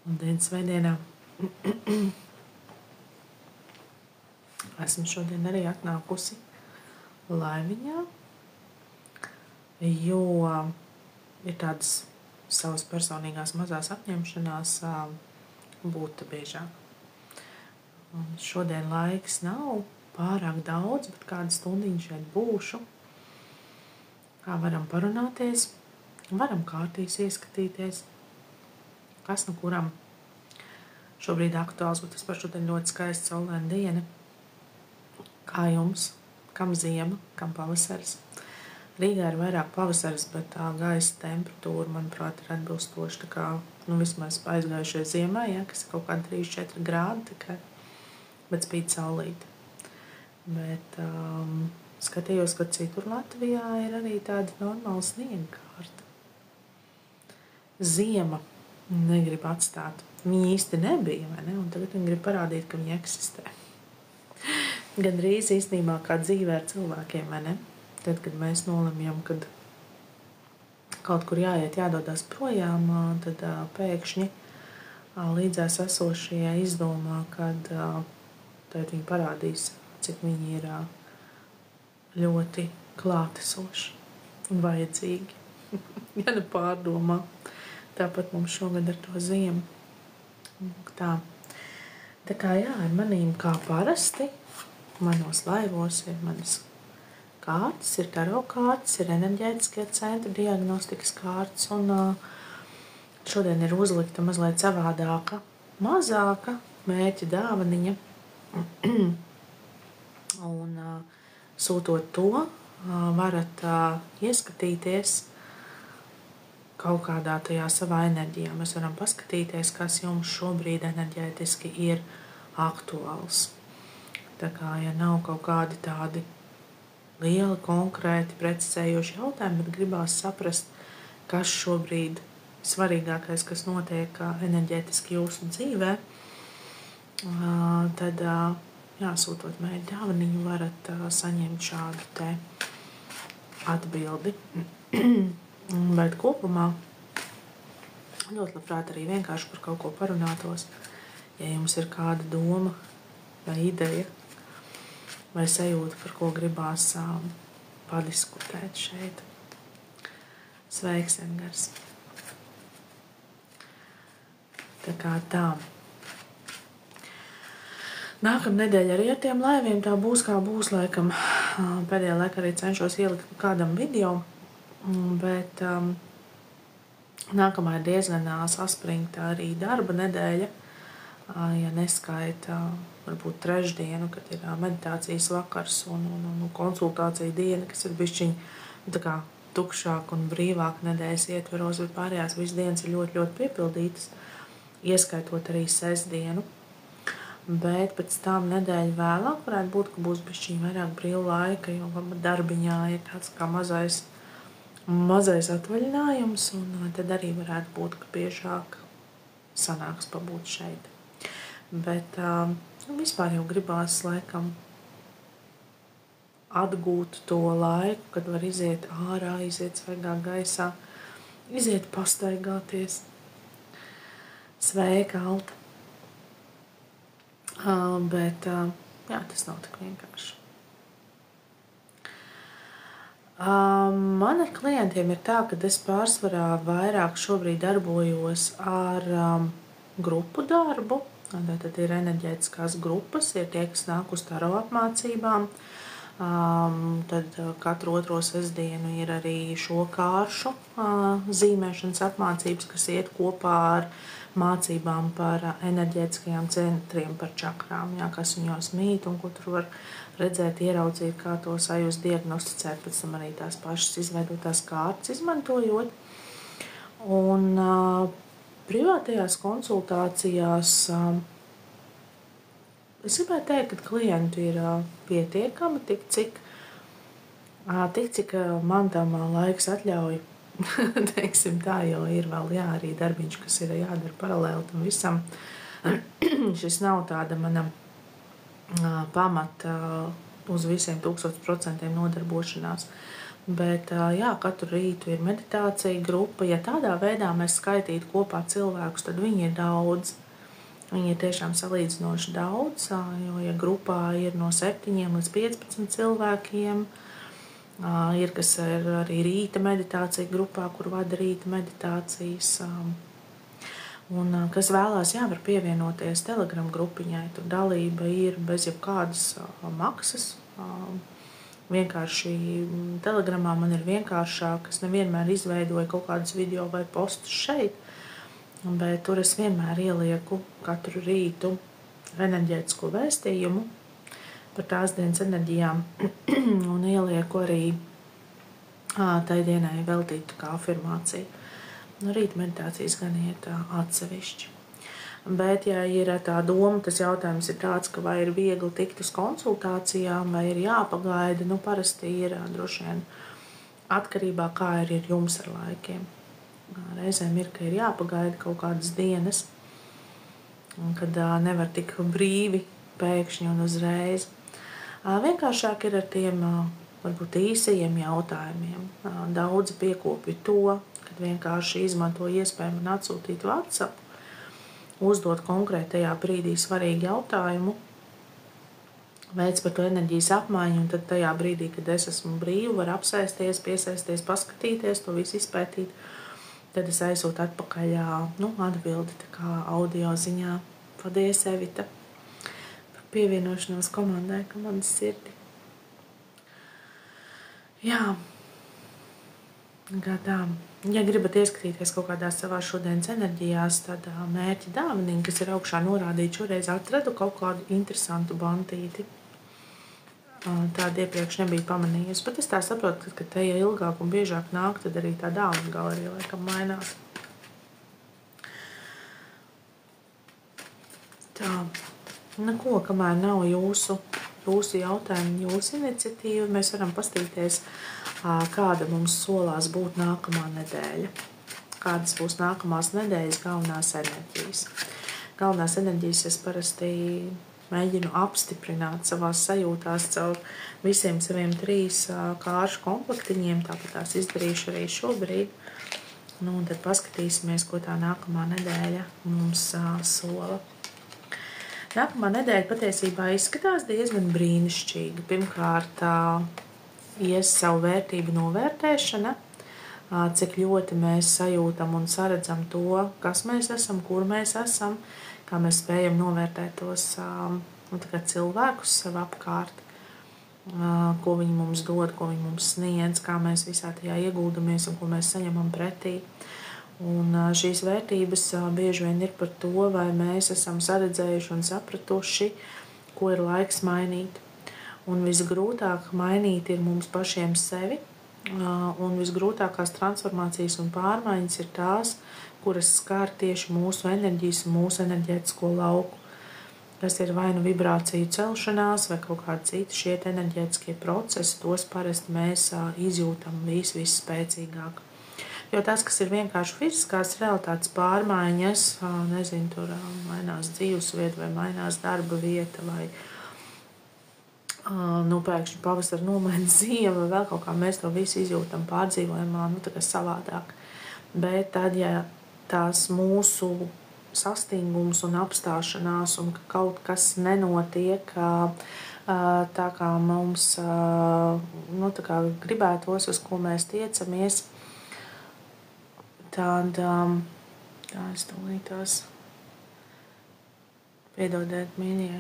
Labdien, svētdienā. Esmu šodien arī atnākusi laiviņā, jo ir tādas savas personīgās mazās apņemšanās būt biežāk. Un šodien laiks nav pārāk daudz, bet kādu stundiņu šeit būšu. Kā varam parunāties, varam kārtīs ieskatīties, kas no kuram šobrīd aktuāls, bet vispār šodien ļoti skaista saulaina diena. Kā jums? Kam ziema, kam pavasaris? Rīgā ir vairāk pavasaris, bet tā gaisa temperatūra, manuprāt, ir atbilstoša tā kā, vismaz aizgājušajai ziemai, kas ir kaut kādi 3-4 grādi tikai, bet spīd saulīte. Bet skatījos, ka citur Latvijā ir arī tāda normāla sniega kārta. Ziema negrib atstāt. Viņa īsti nebija, vai ne? Un tagad viņa grib parādīt, ka viņa eksistē. Gandrīz īstenībā kā dzīvē ar cilvēkiem, vai ne? Tad, kad mēs nolemjam, kad kaut kur jāiet, jādodās projām, tad pēkšņi līdzās esošie izdomā, kad tad viņi parādīs, cik viņi ir ļoti klātesoši un vajadzīgi. Ja ne pārdomā. Tāpat mums šogad ar to ziemu. Tā kā jā, ar manīm kā parasti, manos laivos ir manas kārtas, ir taro kārtas, ir enerģētiskie centri, diagnostikas kārtas, un šodien ir uzlikta mazliet savādāka, mazāka mērķa dāvaniņa. Un sūtot to, varat ieskatīties kaut kādā tajā savā enerģijā. Mēs varam paskatīties, kas jums šobrīd enerģētiski ir aktuāls. Tā kā, ja nav kaut kādi tādi lieli, konkrēti, precizējoši jautājumi, bet gribās saprast, kas šobrīd svarīgākais, kas notiek enerģētiski jūsu dzīvē, tad, sūtot mērķi dāvaniņu, varat saņemt šādu te atbildi. Bet kopumā ļoti labprāt arī vienkārši par kaut ko parunātos. Ja jums ir kāda doma vai ideja vai sajūta, par ko gribās padiskutēt šeit. Sveiks, Edgars. Tā kā tā. Nākamā nedēļa arī ar tiem laiviem tā būs, kā būs, laikam. Pēdējā laikā arī cenšos ielikt kādam video. Bet nākamā ir diezgan saspringta arī darba nedēļa, ja neskaita varbūt trešdienu, kad ir meditācijas vakars un konsultācija diena, kas ir bišķiņ tā kā tukšāk un brīvāk nedēļas ietveros, bet pārējās visas dienas ir ļoti, ļoti piepildītas, ieskaitot arī sestdienu. Bet pēc tam nedēļa vēlāk varētu būt, ka būs bišķiņ vairāk brīva laika, jo darbiņā ir tāds kā mazais atvaļinājums, un tad arī varētu būt, ka biežāk sanāks pabūt šeit. Bet vispār jau gribās laikam atgūt to laiku, kad var iziet ārā, iziet svaigā gaisā, iziet pastaigāties. Sveika, Alta. Bet tas nav tik vienkārši. Man ar klientiem ir tā, ka es pārsvarā vairāk šobrīd darbojos ar grupu darbu. Tad ir enerģētiskās grupas, ir tie, kas nāk uz taro apmācībām. Tad katru otro sestdienu ir arī šo kāršu zīmēšanas apmācības, kas iet kopā ar mācībām par enerģētiskajām centriem, par čakrām, kas viņos mīt un ko tur var redzēt, ieraudzīt, kā to sajust, diagnosticēt, pēc tam arī tās pašas izveidotās kārtas izmantojot. Un privātajās konsultācijās es gribētu teikt, ka klientu ir pietiekami, tik cik man tam laiks atļauj, teiksim tā, jo ir vēl arī darbiņš, kas ir jādara paralēli tam visam. Šis nav tāda mana pamata uz visiem 1000% nodarbošanās. Bet, jā, katru rītu ir meditācija grupa. Ja tādā veidā mēs skaitītu kopā cilvēkus, tad viņi ir daudz. Viņi ir tiešām salīdzinoši daudz, jo, ja grupā ir no 7 līdz 15 cilvēkiem, ir, kas ir arī rīta meditācija grupā, kur vada rīta meditācijas. Un, kas vēlās, jā, var pievienoties Telegram grupiņai. Tur dalība ir bez jebkādas maksas. Vienkārši Telegramā man ir vienkāršāk. Es nevienmēr izveidoju kaut kādus video vai postus šeit, bet tur es vienmēr ielieku katru rītu enerģētisko vēstījumu par tās dienas enerģijām un ielieku arī tai dienai veltītu kā afirmāciju. Rīta meditācijas gan iet atsevišķi. Bet, ja ir tā doma, tas jautājums ir tāds, ka vai ir viegli tikt uz konsultācijām, vai ir jāpagaida, parasti ir droši vien atkarībā, kā ir jums ar laikiem. Reizēm ir, ka ir jāpagaida kaut kādas dienas, kad nevar tik brīvi pēkšņi un uzreiz. Vienkāršāk ir ar tiem varbūt īsajiem jautājumiem. Daudzi piekopja to, kad vienkārši izmanto iespēju man atsūtīt WhatsApp, uzdot konkrētajā brīdī svarīgu jautājumu, veids par to enerģijas apmaiņu, un tad tajā brīdī, kad es esmu brīva, var apsēsties, piesaisties, paskatīties, to visu izpētīt, tad es aizsūtu atpakaļ atbildi tā kā audio ziņā. Paldies, Evita, par pievienošanos komandai, ka manas sirdi. Jā, gadām. Ja gribat ieskatīties kaut kādās savās šodienas enerģijās, tad mērķa dāvaniņa, kas ir augšā norādīta, šoreiz atradu kaut kādu interesantu bantīti. Tādu iepriekš nebija pamanījusi, bet es tā saprotu, ka te, ja ilgāk un biežāk nāk, tad arī tā dāvana galerija laikam mainās. Tā, neko, kamēr nav jūsu jautājumi, jūsu iniciatīva, mēs varam pastīties, kāda mums solās būt nākamā nedēļa. Kādas būs nākamās nedēļas galvenās enerģijas. Galvenās enerģijas es parasti mēģinu apstiprināt savās sajūtās caur visiem saviem 3 kāršu komplektiņiem, tāpat tās izdarīšu arī šobrīd. Un tad paskatīsimies, ko tā nākamā nedēļa mums sola. Nākamā nedēļa patiesībā izskatās diezgan brīnišķīgi. Pirmkārt, ies savu vērtību novērtēšana, cik ļoti mēs sajūtam un saredzam to, kas mēs esam, kur mēs esam, kā mēs spējam novērtēt tos cilvēkus sev apkārt, ko viņi mums dod, ko viņi mums sniedz, kā mēs visā tajā ieguldamies un ko mēs saņemam pretī. Un šīs vērtības bieži vien ir par to, vai mēs esam saredzējuši un sapratuši, ko ir laiks mainīt. Un visgrūtāk mainīt ir mums pašiem sevi, un visgrūtākās transformācijas un pārmaiņas ir tās, kuras skar tieši mūsu enerģijas un mūsu enerģētisko lauku. Tas ir vai nu vibrāciju celšanās, vai kaut kādi citi šie enerģētiskie procesi, tos parasti mēs izjūtam visspēcīgāk. Jo tas, kas ir vienkārši fiziskās realitātes pārmaiņas, nezinu, tur mainās dzīvesvieta vai mainās darba vieta, vai pēkšņi pavasara nomaina ziema, vai vēl kaut kā mēs to visu izjūtam pārdzīvojumā, tā kā savādāk. Bet tad, ja tās mūsu sastingums un apstāšanās un ka kaut kas nenotiek tā kā mums tā kā gribētos, uz ko mēs tiecamies, tad es tūlītās piedodiet mīļie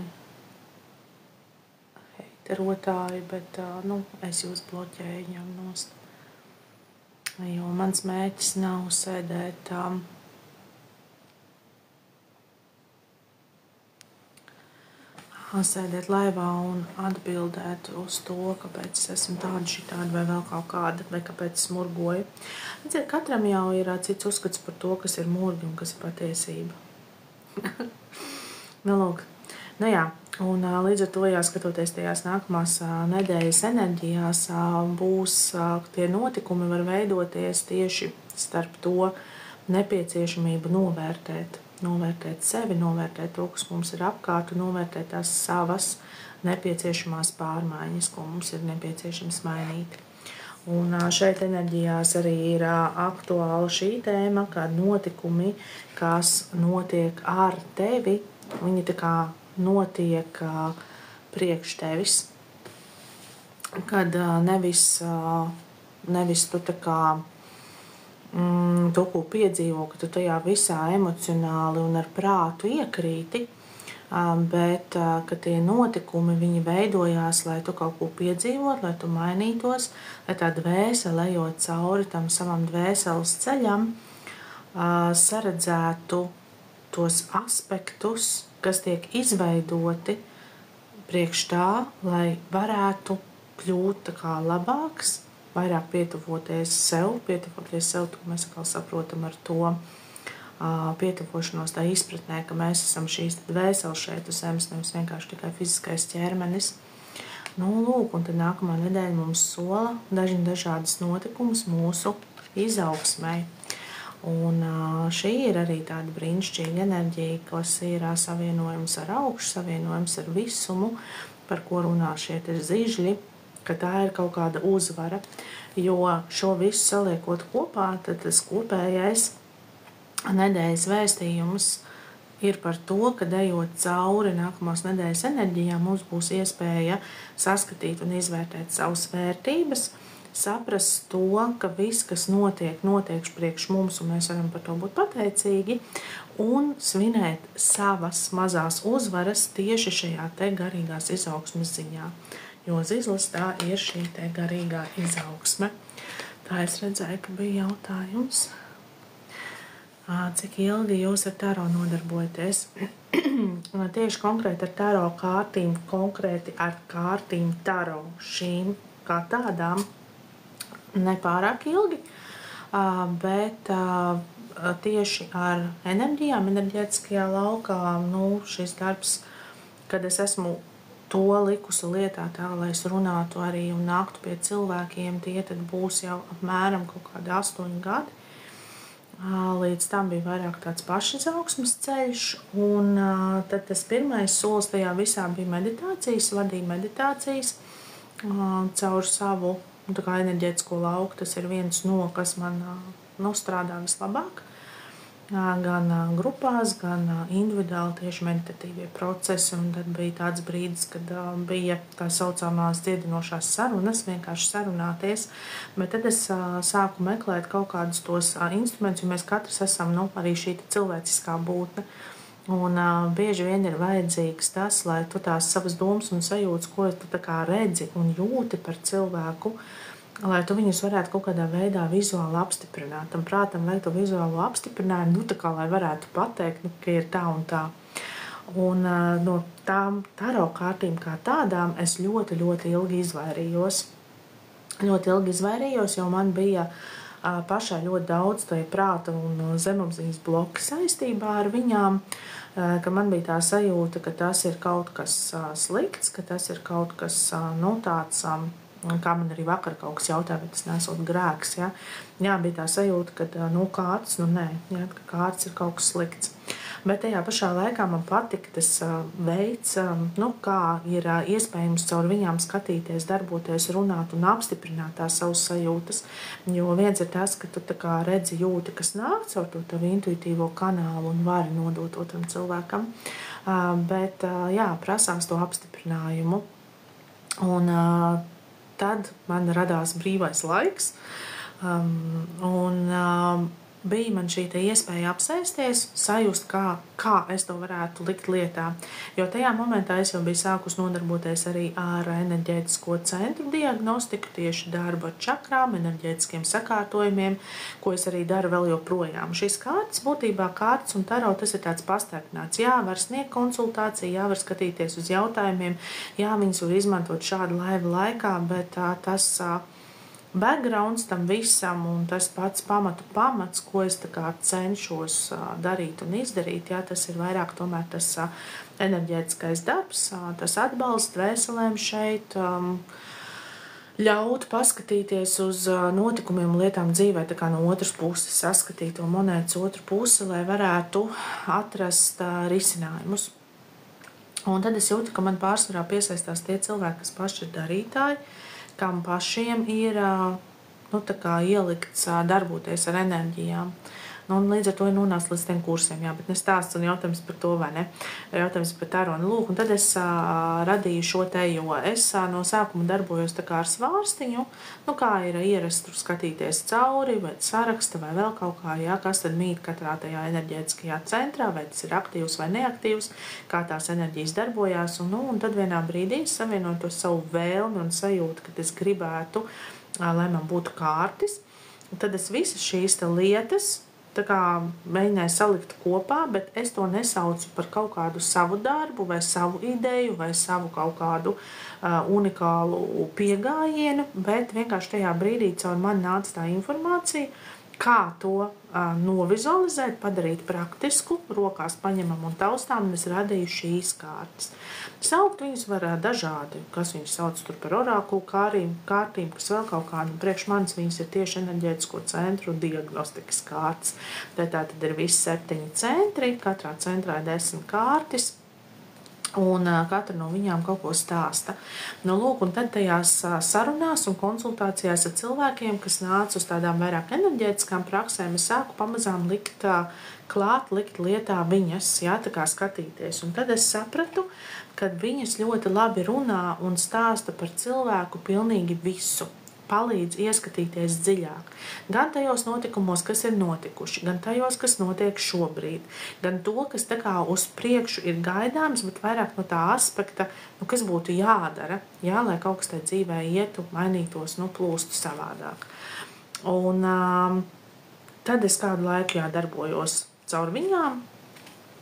heiterotāji, bet es jūs bloķēju ņem nost. Jo mans mērķis nav sēdēt sēdēt laivā un atbildēt uz to, kāpēc es esmu tāda, šitāda vai vēl kaut kāda, vai kāpēc es murgoju. Katram jau ir cits uzskats par to, kas ir murgi un kas ir patiesība. Lūk. Jā, un līdz ar to, skatoties tajās nākamās nedēļas enerģijās, būs tie notikumi var veidoties tieši starp to nepieciešamību novērtēt sevi, novērtēt to, kas mums ir apkārt, un novērtēt tās savas nepieciešamās pārmaiņas, ko mums ir nepieciešams mainīt. Un šeit enerģijās arī ir aktuāla šī tēma, kā notikumi, kas notiek ar tevi, viņi tā kā notiek priekš tevis. Kad nevis tu tā kā to, ko piedzīvo, ka tu tajā visā emocionāli un ar prātu iekrīti, bet ka tie notikumi, viņi veidojās, lai tu kaut ko piedzīvot, lai tu mainītos, lai tā dvēsele, ejot cauri tam savam dvēseles ceļam, saredzētu tos aspektus, kas tiek izveidoti priekš tā, lai varētu kļūt tā kā labāks, vairāk pietuvoties sev, to mēs atkal saprotam ar to pietuvošanos tā izpratnē, ka mēs esam šīs dvēseles šeit uz zemes, nevis vienkārši tikai fiziskais ķermenis. Nu, lūk, un tad nākamā nedēļa mums sola dažādas notikumus mūsu izaugsmai. Un šī ir arī tāda brīnišķīga enerģija, kas ir savienojums ar augšu, savienojums ar visumu, par ko runā šie zižļi, ka tā ir kaut kāda uzvara, jo šo visu saliekot kopā, tad tas kopējais nedēļas vēstījums ir par to, ka ejot cauri nākamās nedēļas enerģijām, mums būs iespēja saskatīt un izvērtēt savas vērtības, saprast to, ka viss, kas notiek priekš mums, un mēs varam par to būt pateicīgi, un svinēt savas mazās uzvaras tieši šajā te garīgās izaugsmes ziņā. Jo zizlis tā ir šī te garīgā izaugsme. Tā es redzēju, ka bija jautājums. Cik ilgi jūs ar taro nodarbojaties? Tieši konkrēti ar taro kārtīm, konkrēti ar kārtīm taro šīm kā tādām nepārāk ilgi, bet tieši ar enerģijām, enerģētiskajā laukā, šis darbs, kad es esmu to likusi lietā tā, lai es runātu arī un nāktu pie cilvēkiem, tie tad būs jau apmēram kaut kādi 8 gadi. Līdz tam bija vairāk tāds pašizaugsmes ceļš, un tad tas pirmais solis tajā visā bija meditācijas, vadīja meditācijas caur savu tā kā enerģētisko lauku. Tas ir viens no, kas man strādā vislabāk. Gan grupās, gan individuāli tieši meditatīvie procesi. Un tad bija tāds brīdis, kad bija tā saucamās dziedinošās sarunas, vienkārši sarunāties. Bet tad es sāku meklēt kaut kādus tos instrumentus, jo mēs katrs esam arī šī cilvēciskā būtne. Un bieži vien ir vajadzīgs tas, lai tu tās savas domas un sajūtas, ko tu tā kā redzi un jūti par cilvēku, lai tu viņus varētu kaut kādā veidā vizuāli apstiprināt. Tam prātam vajag to vizuālo apstiprinājumu, tā kā lai varētu pateikt, ka ir tā un tā. Un no tām taro kārtīm kā tādām es ļoti, ļoti ilgi izvairījos. Jo man bija pašai ļoti daudz prāta un zemapziņas bloki saistībā ar viņām, ka man bija tā sajūta, ka tas ir kaut kas slikts, ka tas ir kaut kas tāds, kā man arī vakar kaut kas jautāja, bet tas nesot grēks. Ja? Jā, bija tā sajūta, ka kārts, nē, ja, ka kārts ir kaut kas slikts. Bet tajā pašā laikā man patika tas veids, kā ir iespējams caur viņām skatīties, darboties, runāt un apstiprināt tās savas sajūtas. Jo viens ir tas, ka tu tā kā redzi, jūti, kas nāk caur to tavu intuitīvo kanālu un vari nodot otram cilvēkam. Bet jā, prasās to apstiprinājumu. Un tad man radās brīvais laiks, un bija man šī iespēja apsēsties, sajust, kā es to varētu likt lietā. Jo tajā momentā es jau biju sākus nodarboties arī ar enerģētisko centru diagnostiku, tieši darbu ar čakrām, enerģētiskiem sakārtojumiem, ko es arī daru vēl joprojām. Šīs kārtas, būtībā kārtas un taro, tas ir tāds pastarpināts. Jā, var sniegt konsultāciju, jā, var skatīties uz jautājumiem, jā, viņas var izmantot šādu laivu laikā, bet tas backgrounds tam visam un tas pats pamats, ko es tā kā cenšos darīt un izdarīt, jā, tas ir vairāk tomēr tas enerģētiskais darbs, tas atbalsts dvēselēm šeit, ļaut paskatīties uz notikumiem un lietām dzīvē, tā kā no otras puses saskatīt to monētas otru pusi, lai varētu atrast risinājumus. Un tad es jūtu, ka man pārsvarā piesaistās tie cilvēki, kas paši ir darītāji, kam pašiem ir tā kā ielikts darboties ar enerģijām. Un līdz ar to ir nonācis līdz tiem kursiem, jā, bet nestāsts un jautājums par to, vai ne? Jautājums par taronu. Lūk, un tad es radīju šo te, jo es no sākuma darbojos tā kā ar svārstiņu, kā ir ierasts tur skatīties cauri, vai saraksta, vai vēl kaut kā, jā, kas tad mīt katrā tajā enerģētiskajā centrā, vai tas ir aktīvs vai neaktīvs, kā tās enerģijas darbojās, un tad vienā brīdī es savienoju to savu vēlmi un sajūtu, ka es gribētu, lai man būtu kārtis, un tad es visas šīs lietas tā kā mēģināju salikt kopā, bet es to nesaucu par kaut kādu savu darbu vai savu ideju vai savu kaut kādu unikālu piegājienu, bet vienkārši tajā brīdī caur mani nāca tā informācija, kā to novizualizēt, padarīt praktisku, rokās paņemam un taustām, un es radīju šīs kārtas. Saukt viņus var dažādi, kas viņus sauc tur par orākulu kārtīm, kas vēl kaut kā, priekš manis viņas ir tieši enerģētisko centru diagnostikas kārtas. Tā tad ir visi 7 centri, katrā centrā ir 10 kārtas, un katra no viņām kaut ko stāsta. Lūk, un tad tajās sarunās un konsultācijās ar cilvēkiem, kas nāca uz tādām vairāk enerģētiskām praksēm, es sāku pamazām likt lietā viņas, jā, tā kā skatīties. Un tad es sapratu, ka viņas ļoti labi runā un stāsta par cilvēku pilnīgi visu. Palīdz ieskatīties dziļāk. Gan tajos notikumos, kas ir notikuši, gan tajos, kas notiek šobrīd, gan to, kas tā kā uz priekšu ir gaidāms, bet vairāk no tā aspekta, kas būtu jādara, jā, lai kaut kas tai dzīvē ietu, mainītos, plūstu savādāk. Un tad es kādu laiku darbojos caur viņām,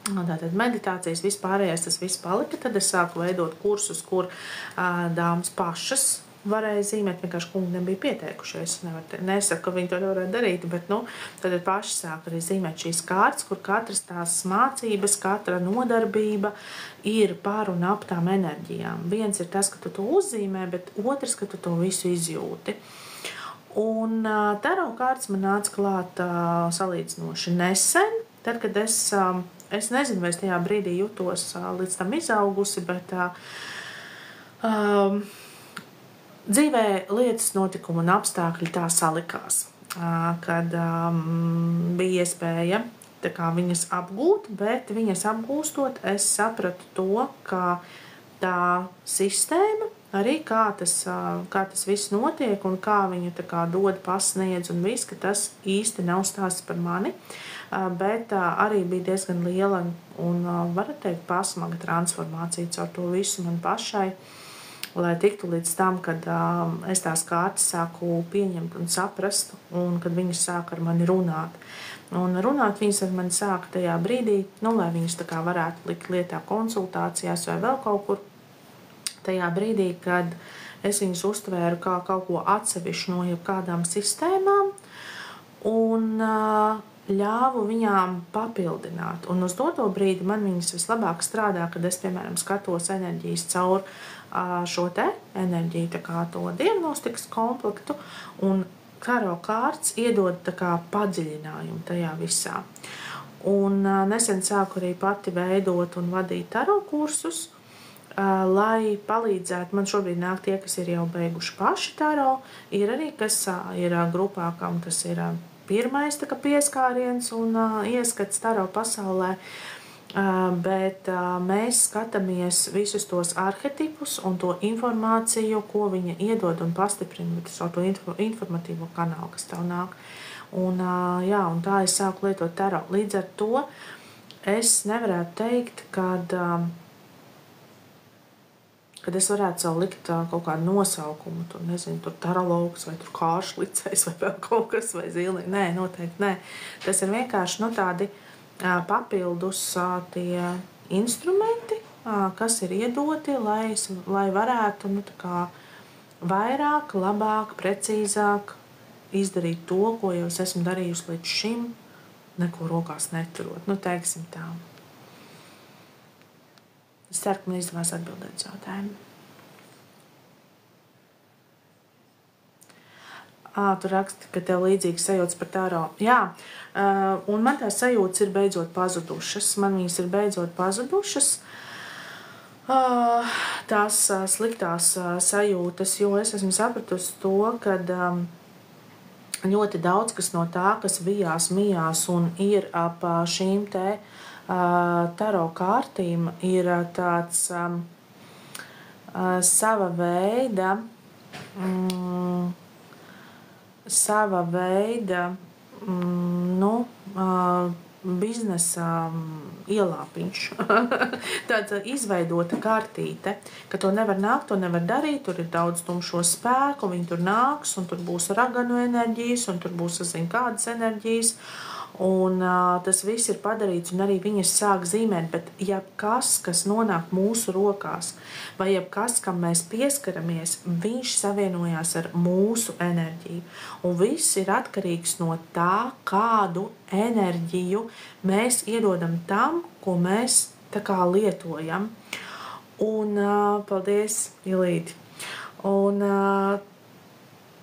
tātad meditācijas, vispārējais tas viss palika, tad es sāku veidot kursus, kur dāmas pašas varēja zīmēt, vienkārši kungi nebija pieteikušies. Nesaku, ka viņi to nevarētu darīt, bet tad paši sāk arī zīmēt šīs kārtas, kur katras tās mācības, katra nodarbība ir par un ap tām enerģijām. Viens ir tas, ka tu to uzzīmē, bet otrs, ka tu to visu izjūti. Un tarot kārtas man nāca klāt salīdzinoši nesen, tad, kad es nezinu, vai es tajā brīdī jutos līdz tam izaugusi, bet dzīvē lietas, notikumi un apstākļi tā salikās, kad bija iespēja viņas apgūt, bet viņas apgūstot, es sapratu to, ka tā sistēma, arī kā tas viss notiek un kā viņu dod, pasniedz un viss, ka tas īsti nav stāsts par mani, bet arī bija diezgan liela un, varat teikt, pasmaga transformācija caur to visu man pašai, lai tiktu līdz tam, kad es tās kārtas sāku pieņemt un saprast, un kad viņas sāka ar mani runāt. Un runāt viņas ar mani sāka tajā brīdī, lai viņas tā kā varētu likt lietā konsultācijās vai vēl kaut kur, tajā brīdī, kad es viņas uztvēru kā kaut ko atsevišķu no jebkādām sistēmām un ļāvu viņām papildināt. Un uz doto brīdi man viņas vislabāk strādā, kad es, piemēram, skatos enerģijas caur šo te enerģiju, tā kā to diagnostikas komplektu, un tarot kārtas iedod tā kā padziļinājumu tajā visā. Un nesen sāku arī pati veidot un vadīt tarot kursus, lai palīdzētu, man šobrīd nāk tie, kas ir jau beiguši paši tarot, ir arī, kas ir grupā, kam tas ir pirmais tā kā pieskāriens un ieskats tarot pasaulē, bet mēs skatāmies visus tos arhetipus un to informāciju, ko viņa iedod un pastiprina to informatīvo kanālu, kas tev nāk. Un tā es sāku lietot tarot. Līdz ar to es nevarētu teikt, kad es varētu sev likt kaut kādu nosaukumu, tur, nezinu, tur tarologs vai tur kāršlicējs vai vēl kaut kas vai zilī. Nē, noteikti nē. Tas ir vienkārši, tādi papildus tie instrumenti, kas ir iedoti, lai varētu, tā kā vairāk, labāk, precīzāk izdarīt to, ko jau es esmu darījusi līdz šim, neko rokās neturot. Teiksim tā. Es ceru, ka man izdevās atbildēt uz jautājumu. Tu raksti, ka tev līdzīgas sajūtas par tarot. Jā, un man tās sajūtas ir beidzot pazudušas. Man viņas ir beidzot pazudušas. tās sliktās sajūtas, jo es esmu sapratusi to, ka ļoti daudz kas no tā, kas vijās, mijās un ir ap šīm te taro kārtīm, ir tāds sava veida biznesa ielāpiņš. Tāda izveidota kārtīte, ka to nevar nākt, to nevar darīt, tur ir daudz tumšo spēku, viņi tur nāks, un tur būs raganu enerģijas, un tur būs, es zinu, kādas enerģijas, un tas viss ir padarīts, un arī viņas sāk zīmēt, bet jebkas, kas nonāk mūsu rokās, vai jebkas, kam mēs pieskaramies, viņš savienojās ar mūsu enerģiju, un viss ir atkarīgs no tā, kādu enerģiju mēs iedodam tam, ko mēs tā kā lietojam. Un paldies, Ilīti. Un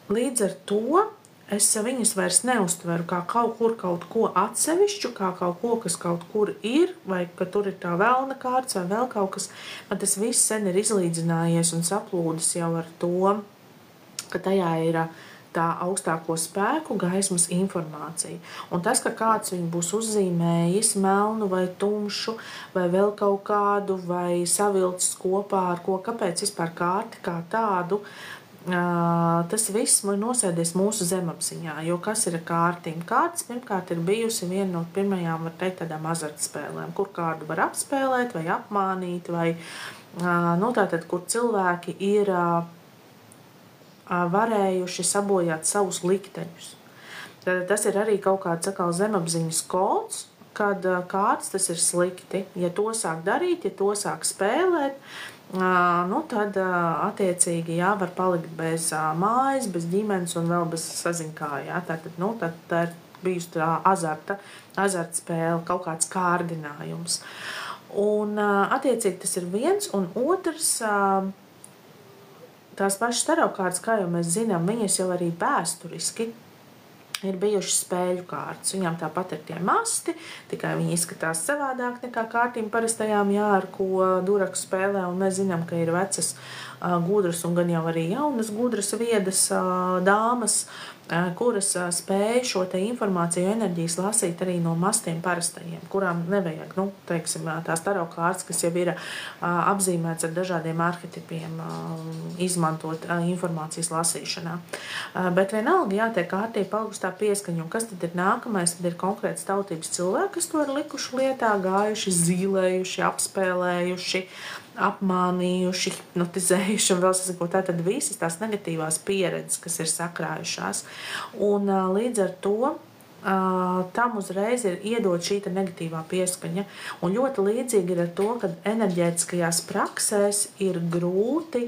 līdz ar to es viņas vairs neuztveru kā kaut ko atsevišķu, kā kaut ko, kas kaut kur ir, vai ka tur ir tā velna kārts vai vēl kaut kas. Man tas viss sen ir izlīdzinājies un saplūdis jau ar to, ka tajā ir tā augstāko spēku gaismas informācija. Un tas, ka kāds viņu būs uzzīmējis melnu vai tumšu, vai vēl kaut kādu, vai savilcis kopā ar ko, kāpēc vispār kārti kā tādu, tas viss ir nosēdies mūsu zemapziņā, jo kas ir kārtīm? Kārts pirmkārt ir bijusi viena no pirmajām, var teikt, tādām azartspēlēm, kur kādu var apspēlēt vai apmānīt, vai tātad, kur cilvēki ir varējuši sabojāt savus likteņus. Tātad tas ir arī kaut kāds atkal zemapziņas kods, kad kārts tas ir slikti. Ja to sāk darīt, ja to sāk spēlēt, tad attiecīgi var palikt bez mājas, bez ģimenes un vēl bez saziņkā. Tātad tā ir bijusi tā azartspēle, kaut kāds kārdinājums. Un attiecīgi tas ir viens, un otrs, tās pašas tarotkārtas, kā jau mēs zinām, viņas jau arī vēsturiski ir bijušas spēļu kārtas. Viņām tāpat ir tie masti, tikai viņi izskatās savādāk nekā kārtīm parastajām, ar ko duraku spēlē, un mēs zinām, ka ir vecas gudras un gan jau arī jaunas gudras viedas dāmas, kuras spēj šo te informāciju enerģijas lasīt arī no mastiem parastajiem, kurām nevajag, teiksim, tās tarotkārtas, kas jau ir apzīmēts ar dažādiem arhetipiem, izmantot informācijas lasīšanā. Bet vienalga, tie kārtī paaugstā pieskaņa, un kas tad ir nākamais? Tad ir konkrēts tautības cilvēki, kas to ir likuši lietā, gājuši, zīlējuši, apspēlējuši, apmānījuši, hipnotizējuši un vēl sasako, tātad visas tās negatīvās pieredzes, kas ir sakrājušās. Un līdz ar to tam uzreiz ir iedot šī negatīvā pieskaņa. Un ļoti līdzīgi ir ar to, ka enerģētiskajās praksēs ir grūti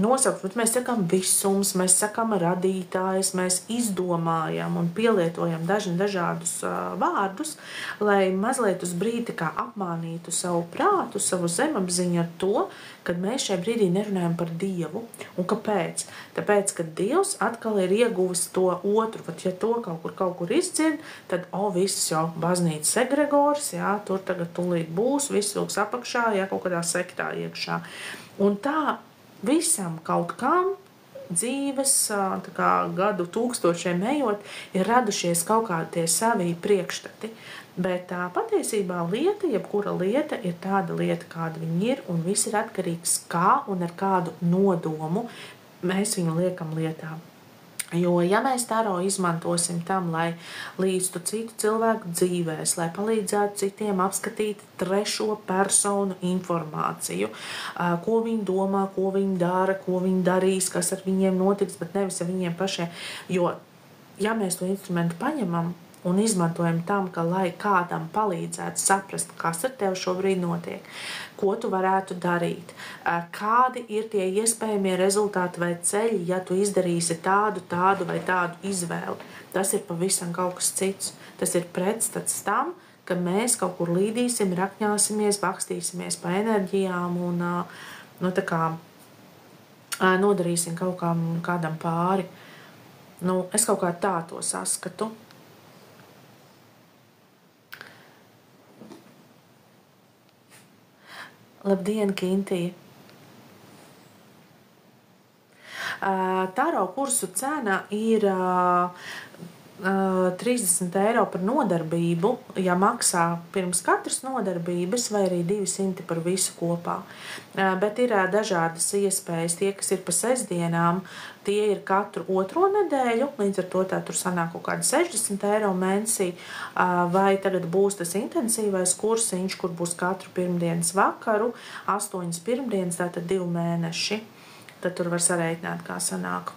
nosaukt, bet mēs sakām visums, mēs sakām radītājs, mēs izdomājam un pielietojam dažādus vārdus, lai mazliet uz brīdi kā apmānītu savu prātu, savu zemapziņu ar to, kad mēs šajā brīdī nerunājam par Dievu. Un kāpēc? Tāpēc, ka Dievs atkal ir ieguvis to otru, ja to kaut kur izdzird, tad viss jau baznīcas egregors, tur tagad tūlīt būs, viss vilks apakšā, kaut kādā sektā iekšā. Un tā visam kaut kam dzīves, gadu tūkstošiem ejot, ir radušies kaut kādi tie savi priekšstati. Bet patiesībā lieta, jebkura lieta, ir tāda lieta, kāda viņa ir, un viss ir atkarīgs kā un ar kādu nodomu mēs viņu liekam lietā. Jo, ja mēs taro izmantosim tam, lai līdztu citu cilvēku dzīvēs, lai palīdzētu citiem apskatīt trešo personu informāciju, ko viņi domā, ko viņi dara, ko viņi darīs, kas ar viņiem notiks, bet nevis ar viņiem pašiem. Jo, ja mēs to instrumentu paņemam un izmantojam tam, ka lai kādam palīdzētu saprast, kas ar tevi šobrīd notiek, ko tu varētu darīt, kādi ir tie iespējamie rezultāti vai ceļi, ja tu izdarīsi tādu vai tādu izvēli. Tas ir pavisam kaut kas cits. Tas ir pretstats tam, ka mēs kaut kur līdīsim, rakņāsimies, bakstīsimies pa enerģijām un nodarīsim kaut kādam pāri. Es kaut kā tā to saskatu. Labdien, Kintija! Taro kursu cena ir 30 eiro par nodarbību, ja maksā pirms katras nodarbības, vai arī 200 par visu kopā. Bet ir dažādas iespējas. Tie, kas ir pa sestdienām, tie ir katru otro nedēļu, līdz ar to tā tur sanāk kaut kādi 60 eiro mēnesī, vai tagad būs tas intensīvais kursiņš, kur būs katru pirmdienas vakaru, 8 pirmdienas, tātad 2 mēneši. Tad tur var sareiķināt, kā sanāk.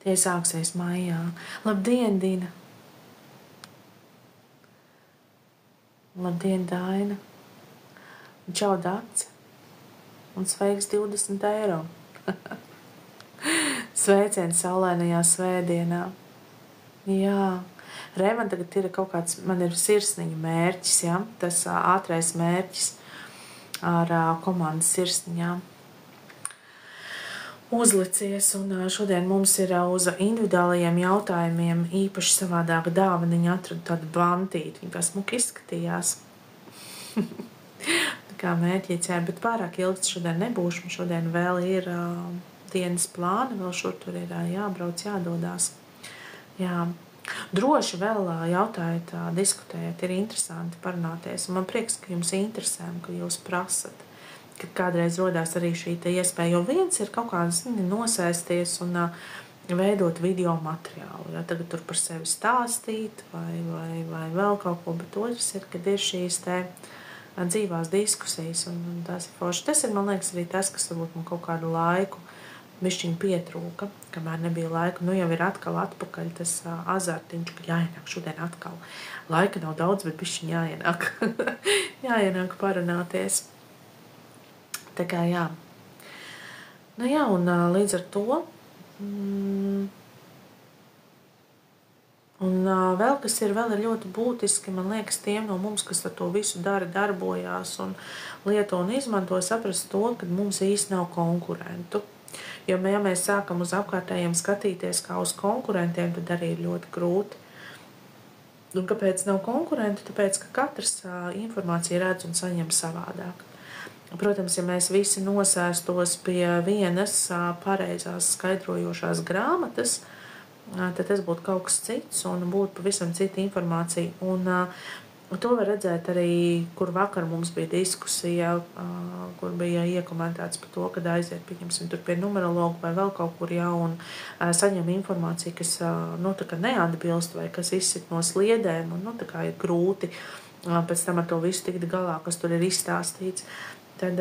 Tie sāksies maijā. Labdien, Dina! Labdien, Daina! Čau, Dace! Un sveiks 20 eiro! Sveiciens saulainajā svētdienā! Jā! Re, man tagad ir kaut kāds, man ir sirsniņu mērķis, ja? Tas ātrais mērķis ar komandas sirsniņām uzlicies, un šodien mums ir uz individuālajiem jautājumiem īpaši savādāka dāvaniņa, atradu tādu bantīti, viņa kā smuki izskatījās. Tā kā mērķīts, jā, bet pārāk ilgs šodien nebūšu, šodien vēl ir dienas plāni, vēl šur tur ir jābrauc, jādodās. Jā. Droši vēl jautājiet, diskutējiet, ir interesanti parunāties. Man prieks, ka jums interesē, ka jūs prasat, ka kādreiz rodās arī šī iespēja. Jo viens ir kaut kāds nosēsties un veidot video materiālu. Ja? Tagad tur par sevi stāstīt vai vēl kaut ko, bet otrs ir, kad ir šīs dzīvās diskusijas. Un tas ir forši. Tas ir, man liekas, arī tas, kas varbūt man kaut kādu laiku bišķiņ pietrūka, kamēr nebija laika. Nu jau ir atkal atpakaļ tas azartiņš, ka jāienāk šodien atkal. Laika nav daudz, bet bišķiņ jāienāk. Jāienāk parunāties. Tā kā jā. Nu jā, un līdz ar to. Un vēl, kas ir ļoti būtiski, man liekas, tiem no mums, kas ar to visu darbojās un lieto un izmanto, saprast to, ka mums īsti nav konkurentu. Jo, ja mēs sākam uz apkārtējiem skatīties kā uz konkurentiem, tad arī ir ļoti grūti. Un kāpēc nav konkurentu? Tāpēc, ka katrs informāciju redz un saņem savādāk. Protams, ja mēs visi nosēstos pie vienas pareizās skaidrojošās grāmatas, tad tas būtu kaut kas cits un būtu pavisam cita informācija. Un to var redzēt arī, kur vakar mums bija diskusija, kur bija iekomentēts par to, kad aiziet, pieņemsim, tur pie numerologu vai vēl kaut kur, jā, un saņem informāciju, kas, tā kā neatbilst vai kas izsit no sliedēm, un, tā kā ir grūti pēc tam ar to visu tikt galā, kas tur ir izstāstīts. Tad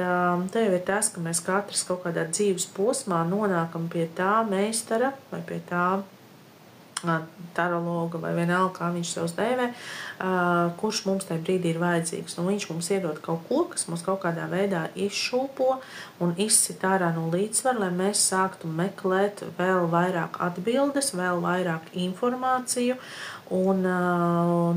te jau ir tas, ka mēs katrs kaut kādā dzīves posmā nonākam pie tā meistara vai pie tā tarologa vai vienalga, kā viņš sev dēvē, kurš mums tajā brīdī ir vajadzīgs. Un viņš mums iedod kaut ko, kas mums kaut kādā veidā izšūpo un izsit ārā no līdzsvaru, lai mēs sāktu meklēt vēl vairāk atbildes, vēl vairāk informāciju un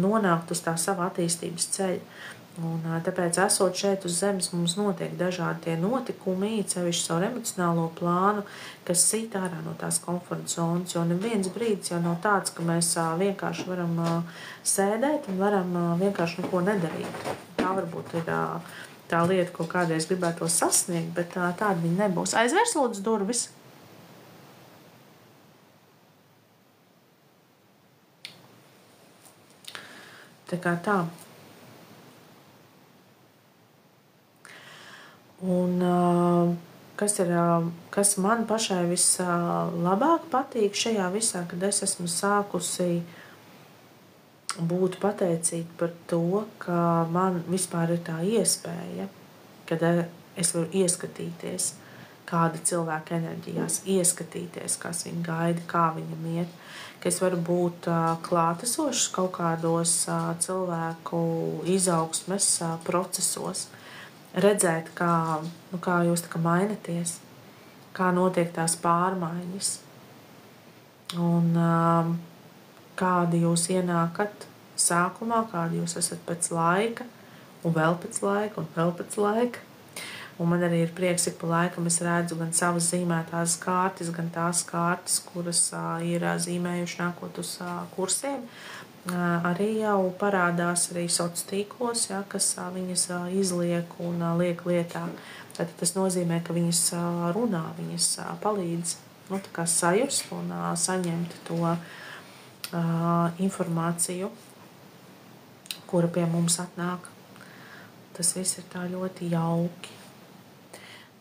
nonākt uz tā sava attīstības ceļa. Un tāpēc, esot šeit uz zemes, mums notiek dažādi tie notikumi, sevišķi caur emocionālo plānu, kas sit ārā no tās komforta zonas, jo neviens brīdis jau nav tāds, ka mēs vienkārši varam sēdēt un varam vienkārši neko nedarīt. Tā varbūt ir tā lieta, ko kādreiz gribētu sasniegt, bet tāda viņa nebūs. Aizvērs lūdzu durvis. Tā kā tā. Un kas man pašai vislabāk patīk šajā visā, kad es esmu sākusi būt pateicīga par to, ka man vispār ir tā iespēja, kad es varu ieskatīties kāda cilvēka enerģijās, ieskatīties, kas viņa gaida, kā viņam iet, ka es varu būt klātesošs kaut kādos cilvēku izaugsmes procesos, redzēt, kā jūs tā kā mainaties, kā notiek tās pārmaiņas un kādi jūs ienākat sākumā, kādi jūs esat pēc laika un vēl pēc laika un vēl pēc laika. Un man arī ir prieks, ik pa laikam es redzu gan savas zīmētās kārtas, gan tās kārtas, kuras ir zīmējuši nākot uz kursiem. arī jau parādās arī sociālos tīklos, ja, kas viņas izliek un liek lietā. Tad tas nozīmē, ka viņas runā, viņas palīdz tā kā sajust un saņemt to informāciju, kura pie mums atnāk. Tas viss ir tā ļoti jauki.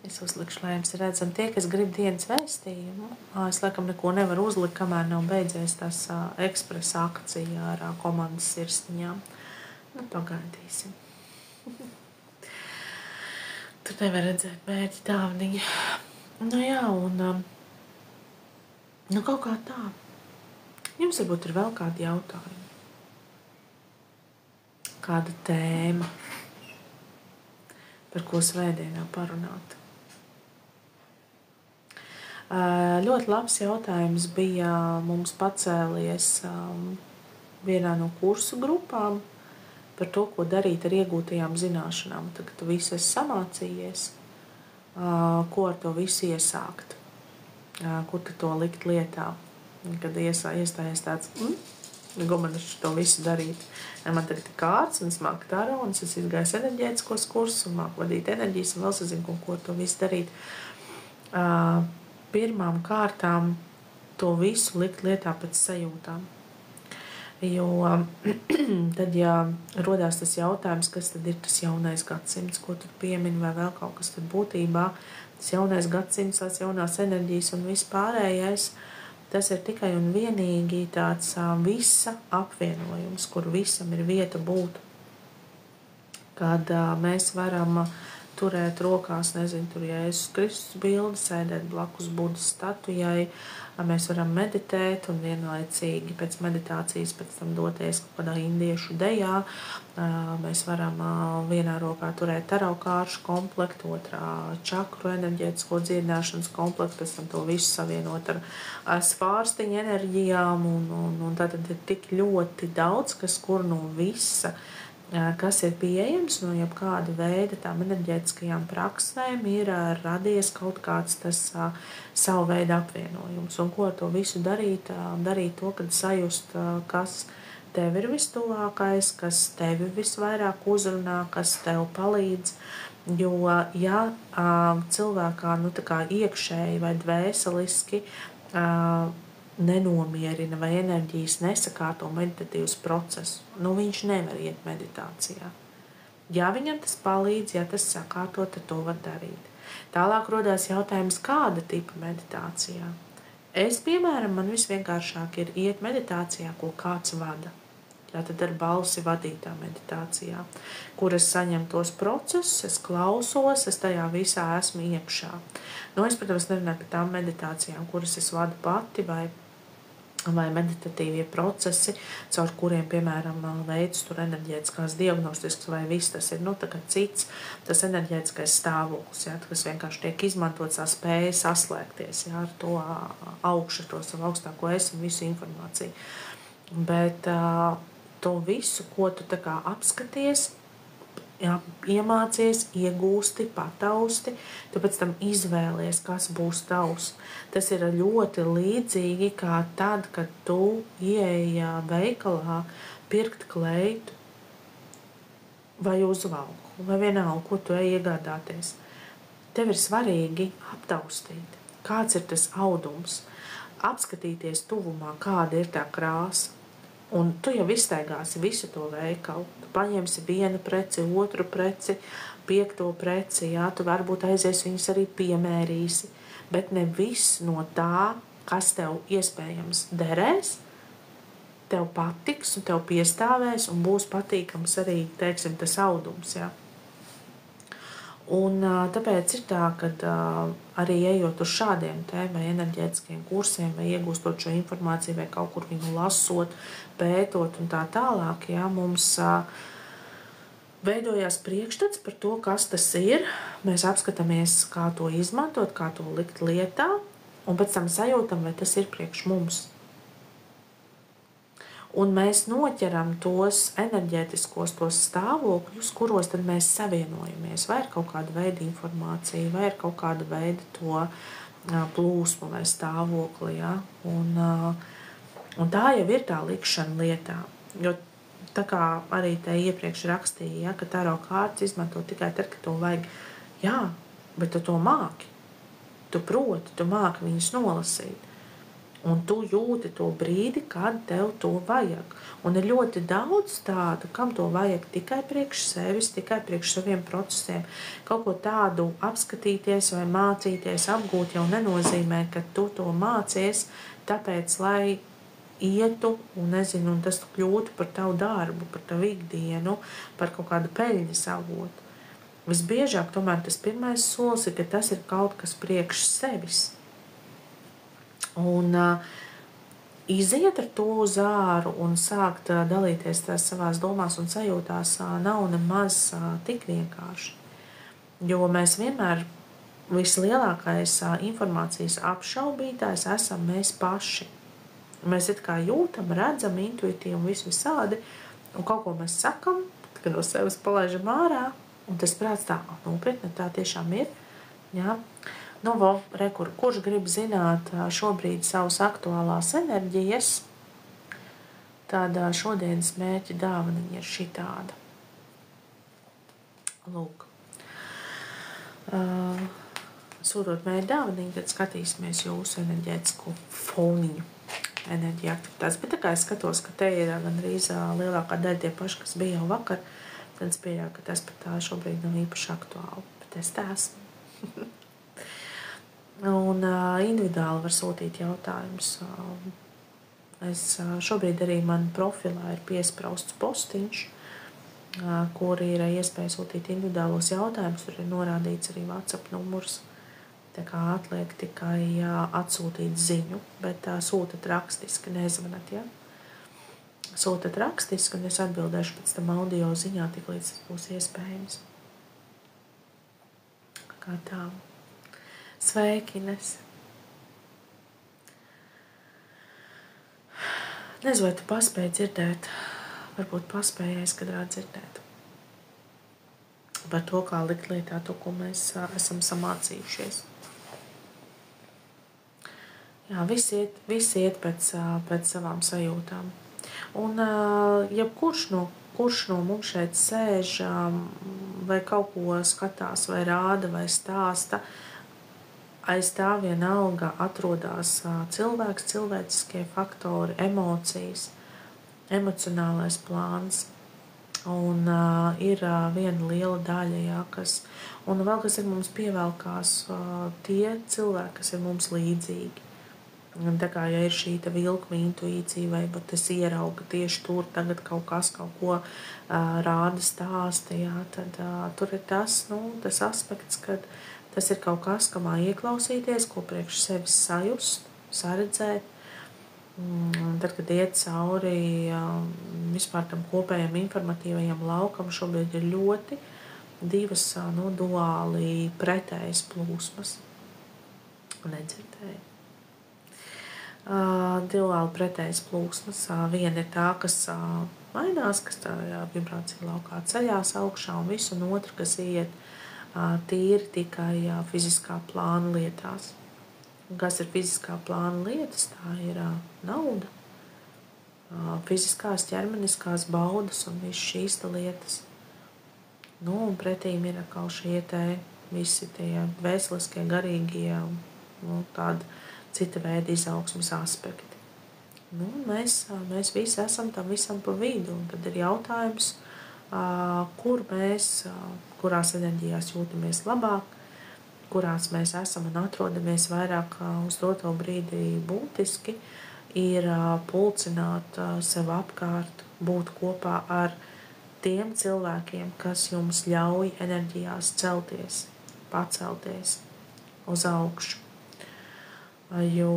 Es uzlikšu, lai jums redzam tie, kas grib dienas vēstījumu. Es laikam neko nevaru uzlikt, kamēr nav beidzies tās ekspresa akcija ar komandas sirsniņām. Pagaidīsim. Tur nevar redzēt mērķi dāvaniņu. Jā, un kaut kā tā. Jums varbūt ir vēl kādi jautājumi. Kāda tēma, par ko svētdienā parunāt. Ļoti labs jautājums bija mums pacēlies vienā no kursu grupām par to, ko darīt ar iegūtajām zināšanām. Tagad tu visu esi samācījies, ko ar to visu iesākt, kur tu to likt lietā. Kad iestājies tāds, man to visu darīt. Man tagad ir kārts, un es māku taronas, es izgāju enerģētiskos kursus, un māku vadīt enerģijas, un vēl sazinu, ko to visu darīt. Pirmām kārtām to visu likt lietā pēc sajūtām. Jo tad, ja rodās tas jautājums, kas tad ir tas jaunais gadsimts, ko tu piemini, vai vēl kaut kas tad būtībā, tas jaunais gadsimts, tās jaunās enerģijas un viss pārējais, tas ir tikai un vienīgi tāds visa apvienojums, kur visam ir vieta būt. Kad mēs varam turēt rokās, nezinu, tur Jēzus Kristus bildi, sēdēt blakus Budas statujai, mēs varam meditēt un vienlaicīgi pēc meditācijas pēc tam doties kaut kādā indiešu dejā. Mēs varam vienā rokā turēt taraukāršu komplektu, otrā čakru enerģētisko dziedināšanas komplektu, pēc tam to visu savienot ar svārstiņu enerģijām, un tad ir tik ļoti daudz, kas kur no visa, kas ir pieejams no jebkāda veida tām enerģētiskajām praksēm, ir radies kaut kāds tas savu veidu apvienojums. Un ko ar to visu darīt? Darīt to, kad sajust, kas tev ir vistuvākais, kas tevi visvairāk uzrunā, kas tev palīdz. Jo, ja cilvēkā tā kā iekšēji vai dvēseliski nenomierina vai enerģijas nesakārto meditatīvas procesu, viņš nevar iet meditācijā. Ja viņam tas palīdz, ja tas sakārto, tad to var darīt. Tālāk rodās jautājums, kāda tipa meditācijā. Es, piemēram, man visvienkāršāk ir iet meditācijā, ko kāds vada. Tātad ar balsi vadītā meditācijā, kur es saņemu tos procesus, es klausos, es tajā visā esmu iekšā. Es, protams, nerunāju par tām meditācijām, kuras es vadu pati vai meditatīvie procesi, caur kuriem, piemēram, veids tur enerģētiskās diagnostiskas vai viss tas ir, cits, tas enerģētiskais stāvoklis, kas vienkārši tiek izmantots tā spēja saslēgties, ar to augšu, to savu augstāko es un visu informāciju. Bet to visu, ko tu tā kā apskaties, iemācies, iegūsti, patausti, tu pēc tam izvēlies, kas būs tavs. Tas ir ļoti līdzīgi kā tad, kad tu ieeji veikalā pirkt kleitu vai uzvalku, vai vienalga, ko tu ej iegādāties. Tev ir svarīgi aptaustīt, kāds ir tas audums, apskatīties tuvumā, kāda ir tā krāsa. Un tu jau izstaigāsi visu to veikalu. Tu paņemsi vienu preci, otru preci, 5. preci, tu varbūt aizies viņus arī piemērīsi. Bet ne viss no tā, kas tev iespējams derēs, tev patiks un tev piestāvēs un būs patīkams arī, teiksim, tas audums, Un tāpēc ir tā, ka arī ejot uz šādiem vai enerģētiskiem kursiem, vai iegūstot šo informāciju, vai kaut kur viņu lasot, pētot un tā tālāk, mums veidojās priekšstats par to, kas tas ir. Mēs apskatāmies, kā to izmantot, kā to likt lietā, un pēc tam sajūtam, vai tas ir priekš mums. Un mēs noķeram tos enerģētiskos tos stāvokļus, kuros tad mēs savienojamies. Vai ir kaut kāda veida informācija, vai ir kaut kāda veida to plūsmu vai stāvokli. Un tā jau ir tā likšana lietā. Jo tā kā arī te iepriekš rakstīja, ja, ka taro kārtas izmanto tikai tad, kad to vajag. Jā, bet tu to māki. Tu proti, tu māki viņus nolasīt. Un tu jūti to brīdi, kad tev to vajag. Un ir ļoti daudz tādu, kam to vajag tikai priekš sevis, tikai priekš saviem procesiem. Kaut ko tādu apskatīties vai mācīties, apgūt jau nenozīmē, ka tu to mācies, tāpēc, lai ietu un nezinu, un tas kļūtu par tavu darbu, par tavu ikdienu, par kaut kādu peļņas avotu. Visbiežāk tomēr tas pirmais solis ir, ka tas ir kaut kas priekš sevis. Un iziet ar to uz āru un sākt dalīties tās savās domās un sajūtās nav nemaz tik vienkārši. Jo mēs vienmēr vislielākais informācijas apšaubītājs esam mēs paši. Mēs it kā jūtam, redzam, intuitīvi un visādi, un kaut ko mēs sakam, kad no sevis palaižam ārā, un tas prāts tā, nopietni, tā tiešām ir. Jā. Nu, kurš grib zināt šobrīd savas aktuālās enerģijas, tad šodienas mērķa dāvaniņa ir šī tāda. Lūk. Sūtot mērķa dāvaniņu, tad skatīsimies jūsu enerģētisko foniņu, enerģija aktivitātes. Bet tā kā es skatos, ka te ir gandrīz lielākā daļa tie paši, kas bija jau vakar, tad es pieļauju, ka tas pat šobrīd nav īpaši aktuāli. Bet es tā esmu. Un individuāli var sūtīt jautājumus. Šobrīd arī man profilā ir piesprausts postiņš, kur ir iespēja sūtīt individuālos jautājumus. Tur ir norādīts arī WhatsApp numurs. Tā kā atliek tikai atsūtīt ziņu, bet sūtat rakstiski, nezvanat, ja? Sūtat rakstiski, un es atbildēšu pēc tam audio ziņā, tik līdz tas būs iespējams. Kā tā. Sveiki, Ines. Nezinu, vai tu paspēji dzirdēt, varbūt paspēji aizkadrā dzirdēt par to, kā likt lietā to, ko mēs esam samācījušies. Jā, visi iet pēc savām sajūtām. Un jebkurš no mums šeit sēž, vai kaut ko skatās, vai rāda, vai stāsta, aiz tā vienalga atrodas cilvēks, cilvēciskie faktori, emocijas, emocionālais plāns. Un ir viena liela daļa, jā, un vēl kas ir mums pievelkās tie cilvēki, kas ir mums līdzīgi. Un tā kā, ja ir šī vilkuma intuīcija, vai pat es ieraugu tieši tur tagad kaut ko rāda stāsta, jā, tad tur ir tas aspekts, kad tas ir kaut kas, kamā ieklausīties, ko priekš sevis sajust, saredzēt. Tad, kad iet cauri vispār tam kopējam informatīvajam laukam, šobrīd ir ļoti divas duāli pretējas plūsmas. Nedzirdēju. Duāli pretējas plūsmas. Viena ir tā, kas mainās, kas tā vibrācija laukā ceļās augšā, un visu, un otra, kas iet tīri tikai fiziskā plāna lietās. Un kas ir fiziskā plāna lietas? Tā ir nauda, fiziskās, ķermeniskās baudas un viss šīs lietas. Un pretīm ir atkal šie visi tie dvēseliskie, garīgie, tādi cita veida izaugsmes aspekti. Mēs visi esam tam visam pa vidu, un tad ir jautājums, kurās enerģijās jūtamies labāk, kurās mēs esam un atrodamies vairāk uz doto brīdi būtiski, ir pulcināt sev apkārt, būt kopā ar tiem cilvēkiem, kas jums ļauj enerģijās celties, pacelties uz augšu. Jo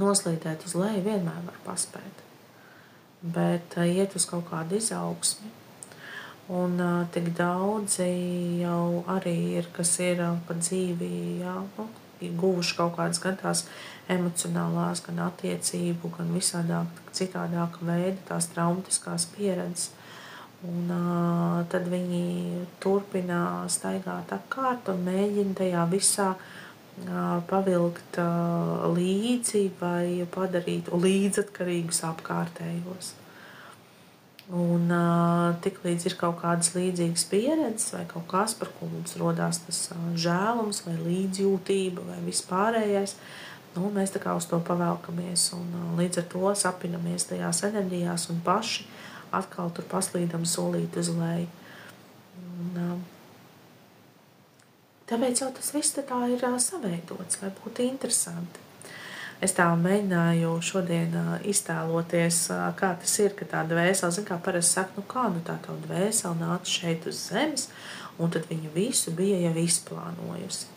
noslīdēt uz leju vienmēr var paspēt. Bet iet uz kaut kādu izaugsmi. Un tik daudzi jau arī ir, kas ir pa dzīvi, guvuši kaut kādas gan tās emocionālās, gan attiecību, gan visādāk citādāk veida, tās traumatiskās pieredzes. Un tad viņi turpina staigāt apkārt un mēģina tajā visā pavilkt līdzi vai padarīt līdzatkarīgus apkārtējos. Un tiklīdz ir kaut kādas līdzīgas pieredzes vai kaut kas, par ko mums rodās tas žēlums vai līdzjūtība vai vispārējais, mēs tā kā uz to pavelkamies un līdz ar to sapinamies tajās enerģijās un paši atkal tur paslīdam solīt uz leju. Tāpēc jau tas viss tā ir saveidots, lai būtu interesanti. Es tā mēģināju šodien iztēloties, kā tas ir, ka tā dvēsele, zin kā parasti saka, kā tā dvēsele nāca šeit uz zemes, un tad viņa visu bija jau izplānojusi.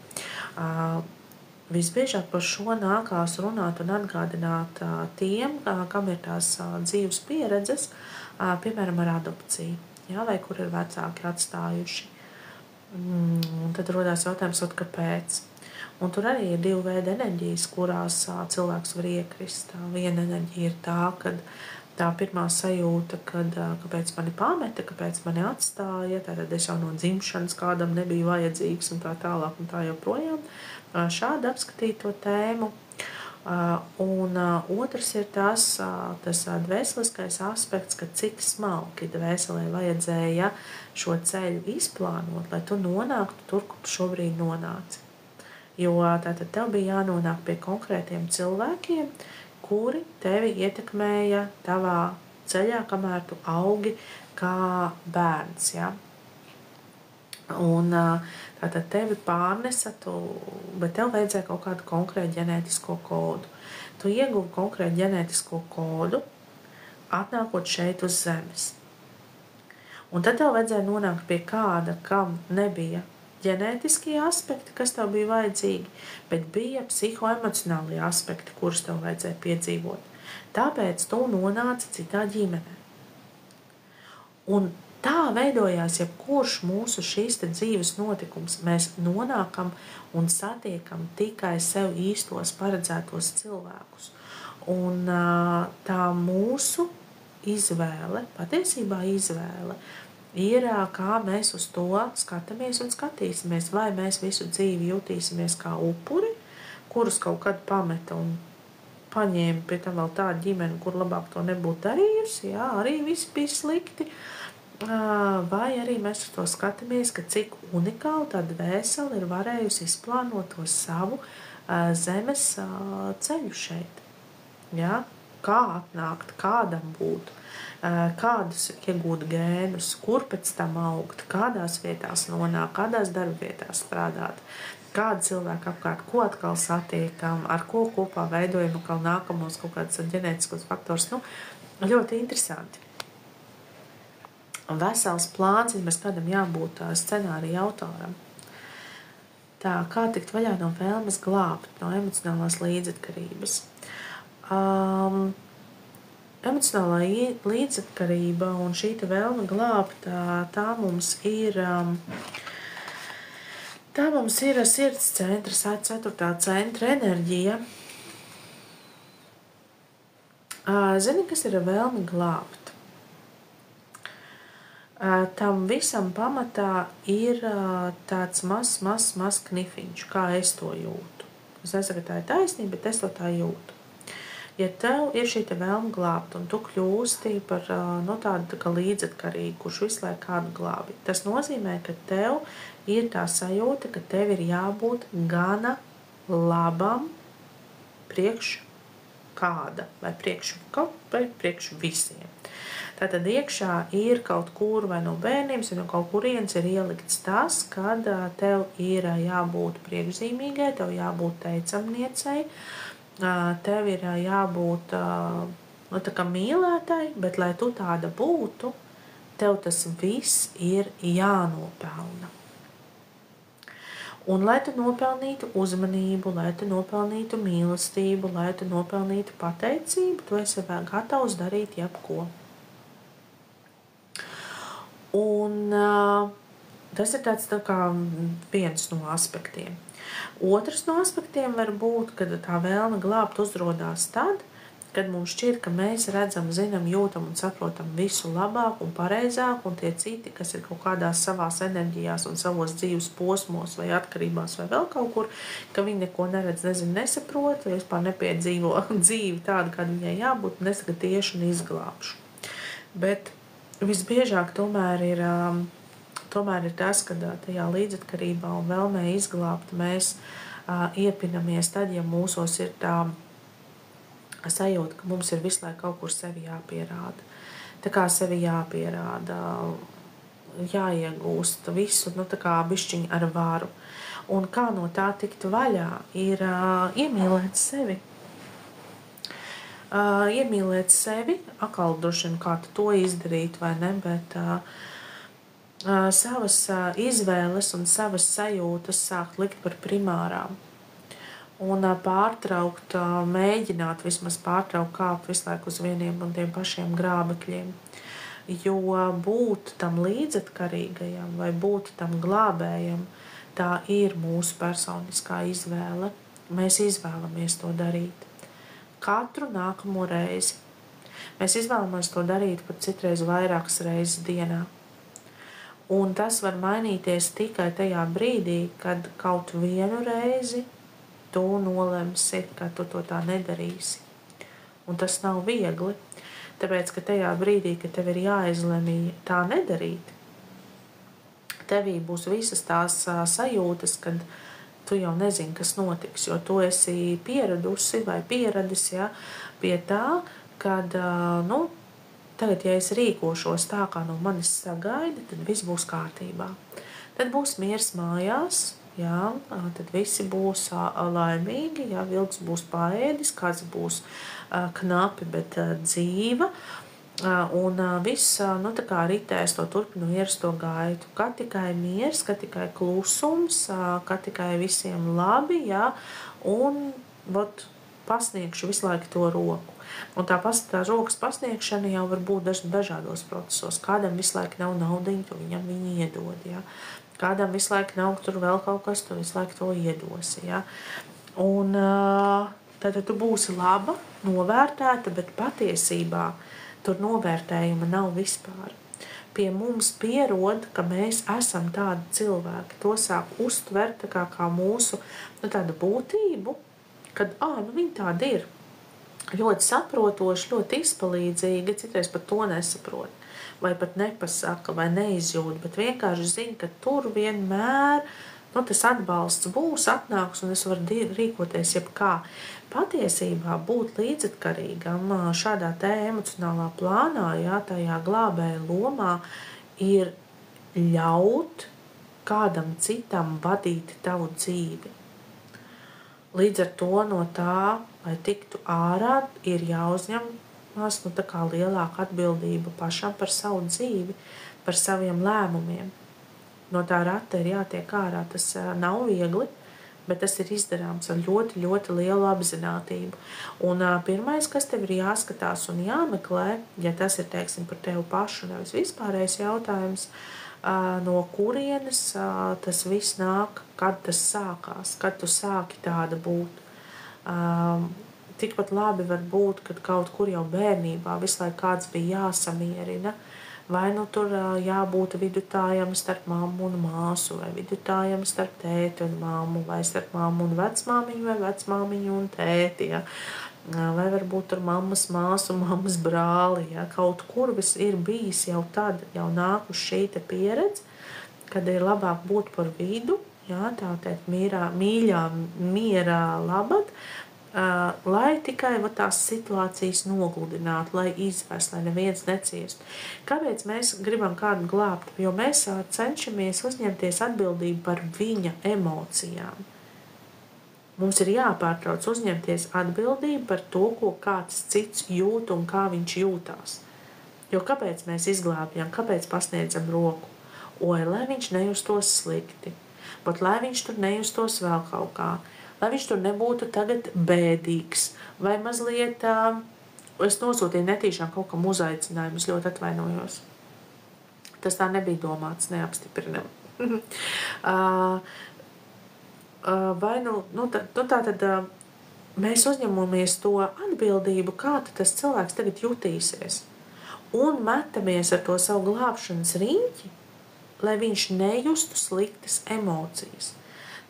Visbiežāk par šo nākās runāt un atgādināt tiem, kam ir tās dzīves pieredzes, piemēram, ar adopciju, vai kur ir vecāki atstājuši. Un tad rodās jautājums, kāpēc? Un tur arī ir divi veidi enerģijas, kurās cilvēks var iekrist. Viena enerģija ir tā, kad tā pirmā sajūta, kāpēc mani pameta, kāpēc mani atstāja, tātad es jau no dzimšanas kādam nebija vajadzīgs un tā tālāk un tā joprojām. Šādi apskatīt to tēmu. Un otrs ir tas dvēseliskais aspekts, ka cik smalki dvēselē vajadzēja šo ceļu izplānot, lai tu nonāktu tur, kur šobrīd nonāci. Jo tātad tev bija jānonāk pie konkrētiem cilvēkiem, kuri tevi ietekmēja tavā ceļā, kamēr tu augi kā bērns. Ja? Un tātad tevi pārnesa, bet tev vajadzēja kaut kādu konkrētu ģenētisko kodu. Tu ieguvi konkrētu ģenētisko kodu, atnākot šeit uz zemes. Un tad tev vajadzēja nonākt pie kāda, kam nebija ģenētiskie aspekti, kas tev bija vajadzīgi, bet bija psihoemocionālie aspekti, kurus tev vajadzēja piedzīvot. Tāpēc tu nonāci citā ģimenē. Un tā veidojās jebkurš mūsu šīs dzīves notikums. Mēs nonākam un satiekam tikai sev īstos paredzētos cilvēkus. Un tā mūsu izvēle, patiesībā izvēle, ir, kā mēs uz to skatāmies un skatīsimies, vai mēs visu dzīvi jutīsimies kā upuri, kurus kaut kad pameta un paņēma pie tam vēl tādu ģimeni, kur labāk to nebūtu darījusi, jā, arī viss bija slikti, vai arī mēs uz to skatāmies, ka cik unikāli tā dvēsele ir varējusi izplānot to savu zemes ceļu šeit, jā, kā atnākt, kādam būt. Kādus iegūt gēnus, kur pēc tam augt, kādās vietās nonāk, kādās darba vietās strādāt, kādi cilvēki apkārt, ko atkal satiekam, ar ko kopā veidojam atkal nākamos kaut kādus ģenētiskos faktors. Ļoti interesanti. Un vesels plāns, ja mēs kādam jābūt scenārija autoram. Tā, kā tikt vaļā no vēlmes glābt, no emocionālās līdzatkarības. Emocionālā līdzatkarība un šī vēlme glābt, tā mums ir sirds centra, 4. centra enerģija. Zini, kas ir vēlme glābt? Tam visam pamatā ir tāds mazs knifiņš, kā es to jūtu. Es nesaku, ka tā ir taisnība, bet es to tā jūtu. Ja tev ir šī vēlme glābt un tu kļūsti par tādu kā līdzatkarīgu, kurš visu laiku kādu glābi, tas nozīmē, ka tev ir tā sajūta, ka tev ir jābūt gana labam priekš kāda vai priekš visiem. Tātad iekšā ir kaut kur vai no bērnības vai no kaut kurienes ir ielikts tas, kad tev ir jābūt priekšzīmīgai, tev jābūt teicamniecei, tev ir jābūt tā kā mīlētai, bet lai tu tāda būtu, tev tas viss ir jānopelna. Un lai tu nopelnītu uzmanību, lai tu nopelnītu mīlestību, lai tu nopelnītu pateicību, tu esi vēl gatavs darīt jebko. Un tas ir tāds tā kā viens no aspektiem. Otrs no aspektiem var būt, kad tā vēlme glābt uzrodās tad, kad mums šķiet, ka mēs redzam, zinām, jūtam un saprotam visu labāk un pareizāk, un tie citi, kas ir kaut kādās savās enerģijās un savos dzīves posmos vai atkarībās vai vēl kaut kur, ka viņi neko neredz, nezinu, nesaprot, vai vispār nepiedzīvo dzīvi tādu, kāda viņai jābūt, nesaka tieši un izglābšu. Bet visbiežāk tomēr ir tas, ka tajā līdzatkarībā un vēlmē izglābt mēs iepinamies tad, ja mūsos ir tā sajūta, ka mums ir visu laiku kaut kur sevi jāpierāda. Tā kā sevi jāpierāda, jāiegūst visu, tā kā bišķiņ ar varu. Un kā no tā tikt vaļā, ir iemīlēt sevi. Iemīlēt sevi, atkal droši vien kā to izdarīt vai ne, bet savas izvēles un savas sajūtas sākt likt par primārām. Un pārtraukt, mēģināt vismaz pārtraukt kāpt visu laiku uz vieniem un tiem pašiem grābekļiem. Jo būt tam līdzatkarīgajam vai būt tam glābējam, tā ir mūsu personiskā izvēle. Mēs izvēlamies to darīt. Katru nākamo reizi. Mēs izvēlamies to darīt pat citreiz vairākas reizes dienā. Un tas var mainīties tikai tajā brīdī, kad kaut vienu reizi tu nolemsi, ka tu to tā nedarīsi. Un tas nav viegli, tāpēc, ka tajā brīdī, kad tev ir jāizlemj tā nedarīt, tevī būs visas tās sajūtas, kad tu jau nezini, kas notiks, jo tu esi pieradusi vai pieradis pie tā, kad, tagad, ja es rīkošos tā, kā no manis sagaida, tad viss būs kārtībā. Tad būs miers mājās, tad visi būs laimīgi, vilks būs paēdis, kāds būs knapi, bet dzīva, un viss, tā kā ritēs to turpinu ierasto gaitu, kā tikai miers, kā tikai klusums, kā tikai visiem labi, un pasniegšu visu laiku to roku. Un tā rokas pasniegšana jau var būt dažādos procesos. Kādam visu laiku nav naudiņu, tu viņam viņi iedod, Kādam visu laiku nav tur vēl kaut kas, tu visu laiku to iedosi, Un tad tu būsi laba, novērtēta, bet patiesībā tur novērtējuma nav vispār. Pie mums pierod, ka mēs esam tādi cilvēki. To sāk uztvert kā mūsu tādu būtību, kad, viņi tādi ir. Ļoti saprotoši, ļoti izpalīdzīgi, citreiz pat to nesaprot. Vai pat nepasaka, vai neizjūt, bet vienkārši zina, ka tur vienmēr tas atbalsts būs, atnāks un es varu rīkoties jebkā. Patiesībā būt līdzatkarīgam šādā emocionālā plānā, tajā glābēja lomā, ir ļaut kādam citam vadīt tavu dzīvi. Līdz ar to no tā, lai tiktu ārā, ir jāuzņem tā kā lielāka atbildība pašam par savu dzīvi, par saviem lēmumiem. No tā rata ir jātiek ārā. Tas nav viegli, bet tas ir izdarāms ar ļoti, ļoti lielu apzinātību. Un pirmais, kas tev ir jāskatās un jāmeklē, ja tas ir, teiksim, par tevi pašu, nevis vispārējais jautājums, no kurienes tas viss nāk, kad tas sākās, kad tu sāki tāda būt. Tikpat labi var būt, kad kaut kur jau bērnībā visu laiku kāds bija jāsamierina, vai tur jābūt vidutājam starp mammu un māsu, vai vidutājam starp tēti un mammu, vai starp mammu un vecmāmiņu, vai vecmāmiņu un tēti, vai varbūt tur mammas māsu un mammas brāli, kaut kur viss ir bijis jau tad, jau nākus šī te pieredze, kad ir labāk būt par vidu, tā teikt mīļā, mierā labad, lai tikai tās situācijas nogludinātu, lai izvest, lai neviens neciest. Kāpēc mēs gribam kādu glābt? Jo mēs cenšamies uzņemties atbildību par viņa emocijām. Mums ir jāpārtrauc uzņemties atbildību par to, ko kāds cits jūt un kā viņš jūtās. Jo kāpēc mēs izglābjam, kāpēc pasniedzam roku? Lai viņš nejustos slikti, bet lai viņš tur nejustos vēl kaut kā. Lai viņš tur nebūtu tagad bēdīgs, vai mazliet, es nosūtīju netīšām kaut kam uzaicinājumu, es ļoti atvainojos. Tas tā nebija domāts, neapstiprinam. Vai tā tad mēs uzņemamies to atbildību, kā tas cilvēks tagad jutīsies. Un metamies ar to savu glābšanas riņķi, lai viņš nejustu sliktas emocijas.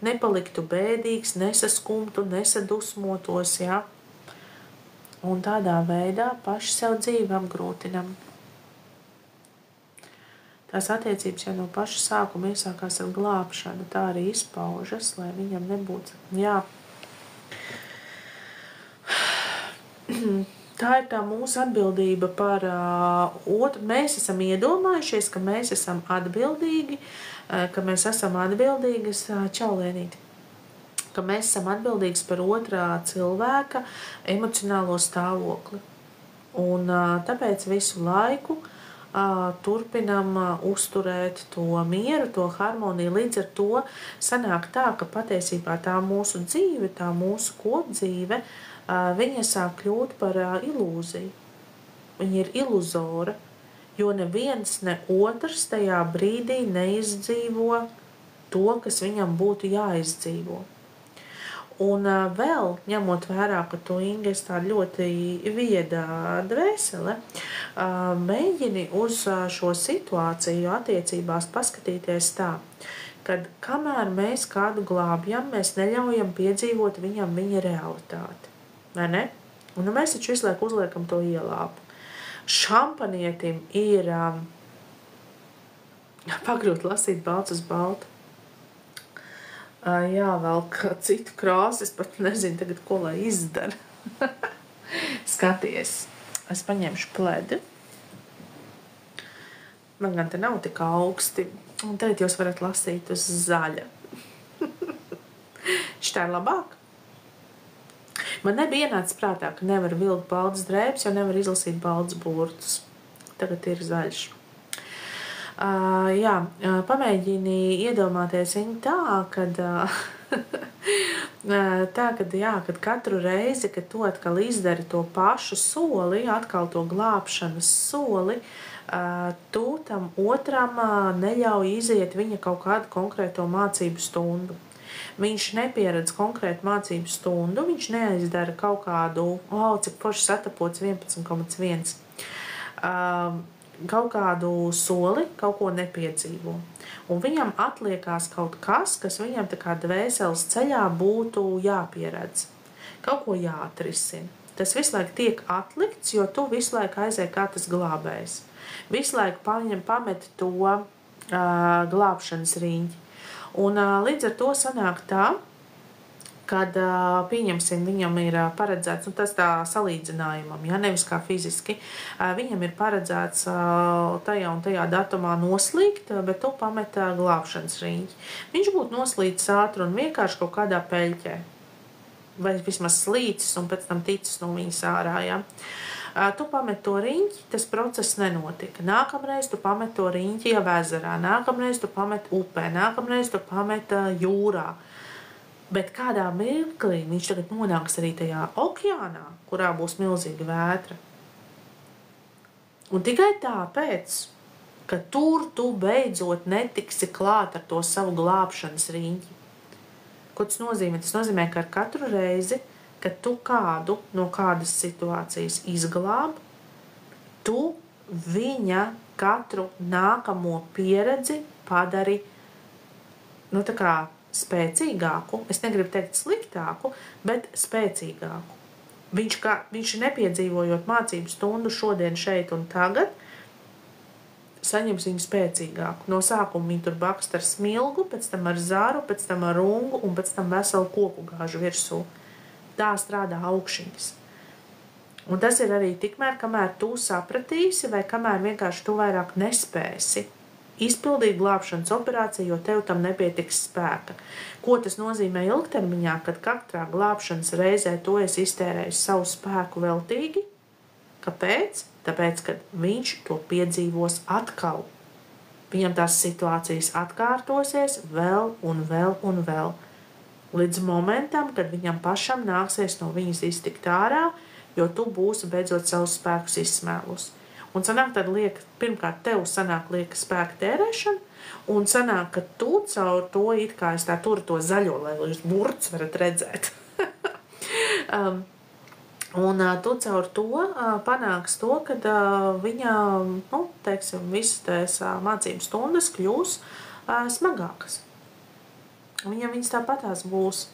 Nepaliktu bēdīgs, nesaskumtu, nesadusmotos, ja? Un tādā veidā paši sev dzīvi apgrūtinam. Tās attiecības jau no paša sākuma iesākās ar glābšanu, tā arī izpaužas, lai viņam nebūtu. Jā. Tā ir tā mūsu atbildība par otru. Mēs esam iedomājušies, ka mēs esam atbildīgi, čaulēnīti, ka mēs esam atbildīgs par otrā cilvēka emocionālo stāvokli. Un tāpēc visu laiku turpinam uzturēt to mieru, to harmoniju. Līdz ar to sanāk tā, ka patiesībā tā mūsu dzīve, tā mūsu kopdzīve, viņa sāk kļūt par ilūziju. Viņa ir iluzora, jo neviens, ne otrs tajā brīdī neizdzīvo to, kas viņam būtu jāizdzīvo. Un vēl, ņemot vērā, ka tu, Inga, esi tā ļoti vieda dvēsele, mēģini uz šo situāciju attiecībās paskatīties tā, kad kamēr mēs kādu glābjam, mēs neļaujam piedzīvot viņam viņa realitāti. Vai ne? Un mēs taču visu laiku uzliekam to ielāpu. Šampanietim ir pagrūt lasīt balts uz baltu. Jāvelk citu krāsu, es pat nezinu tagad, ko lai izdara. Skaties, es paņemšu pledu. Man gan te nav tik augsti. Un tagad jūs varat lasīt uz zaļa. Šitā ir labāk. Man nebija ienācis prātā, ka nevar vilkt baltas drēbes, jo nevar izlasīt baltas burtus. Tagad ir zaļš. Pamēģini iedomāties viņu kad katru reizi, kad tu atkal izdari to pašu soli, atkal to glābšanas soli, tu tam otram neļauj iziet viņa kaut kādu konkrēto mācību stundu. Viņš nepieredz konkrētu mācību stundu, viņš neaizdara kaut kādu, cik forši satapots 11,1. Kaut kādu soli, kaut ko nepiedzīvo. Un viņam atliekās kaut kas, kas viņam tā kā dvēseles ceļā būtu jāpieredz. Kaut ko jāatrisina. Tas visu laiku tiek atlikts, jo tu visu laiku aizēji kā tas glābējs. Visu laiku pamet to glābšanas riņķi. Un līdz ar to sanāk tā, kad, pieņemsim, viņam ir paredzēts, tas tā salīdzinājumam, ja, nevis kā fiziski, viņam ir paredzēts tajā un tajā datumā noslīgt, bet tu pamet glābšanas riņķi. Viņš būtu noslīdis ātri un vienkārši kaut kādā peļķē, vai vismaz slīcis un pēc tam ticis no viņas ārā, ja. Tu pamet to riņķi, tas process nenotika. Nākamreiz tu pamet to riņķi jau ezerā, nākamreiz tu pamet upē, nākamreiz tu pamet jūrā. Bet kādā mirklī viņš tagad nonāks arī tajā okeānā, kurā būs milzīga vētra. Un tikai tāpēc, ka tur tu beidzot netiksi klāt ar to savu glābšanas riņķi. Ko tas nozīmē? Tas nozīmē, ka ar katru reizi, kad tu kādu no kādas situācijas izglāb, tu viņa katru nākamo pieredzi padari, tā kā spēcīgāku, es negribu teikt sliktāku, bet spēcīgāku. Viņš nepiedzīvojot mācību stundu šodien, šeit un tagad, saņems viņu spēcīgāku. No sākuma viņi tur bakst ar smilgu, pēc tam ar zaru, pēc tam ar rungu un pēc tam veselu koku gāžu virsū. Tā strādā augšiņas. Un tas ir arī tikmēr, kamēr tu sapratīsi vai kamēr vienkārši tu vairāk nespēsi izpildīt glābšanas operāciju, jo tev tam nepietiks spēka. Ko tas nozīmē ilgtermiņā, kad katrā glābšanas reizē tu esi iztērējis savu spēku veltīgi? Kāpēc? Tāpēc, kad viņš to piedzīvos atkal. Viņam tās situācijas atkārtosies vēl un vēl un vēl. Līdz momentam, kad viņam pašam nāksies no viņas iztikt ārā, jo tu būsi beidzot savus spēkus izsmēlus. Un sanāk tad pirmkārt tev sanāk lieka spēka tērēšana, un sanāk, ka tu caur to it kā es tā turu to zaļo, lai jūs burts varat redzēt. Un tu caur to panāks to, ka viņa, teiksim, visas tās mācību stundas kļūs smagākas. Viņas tāpatās būs.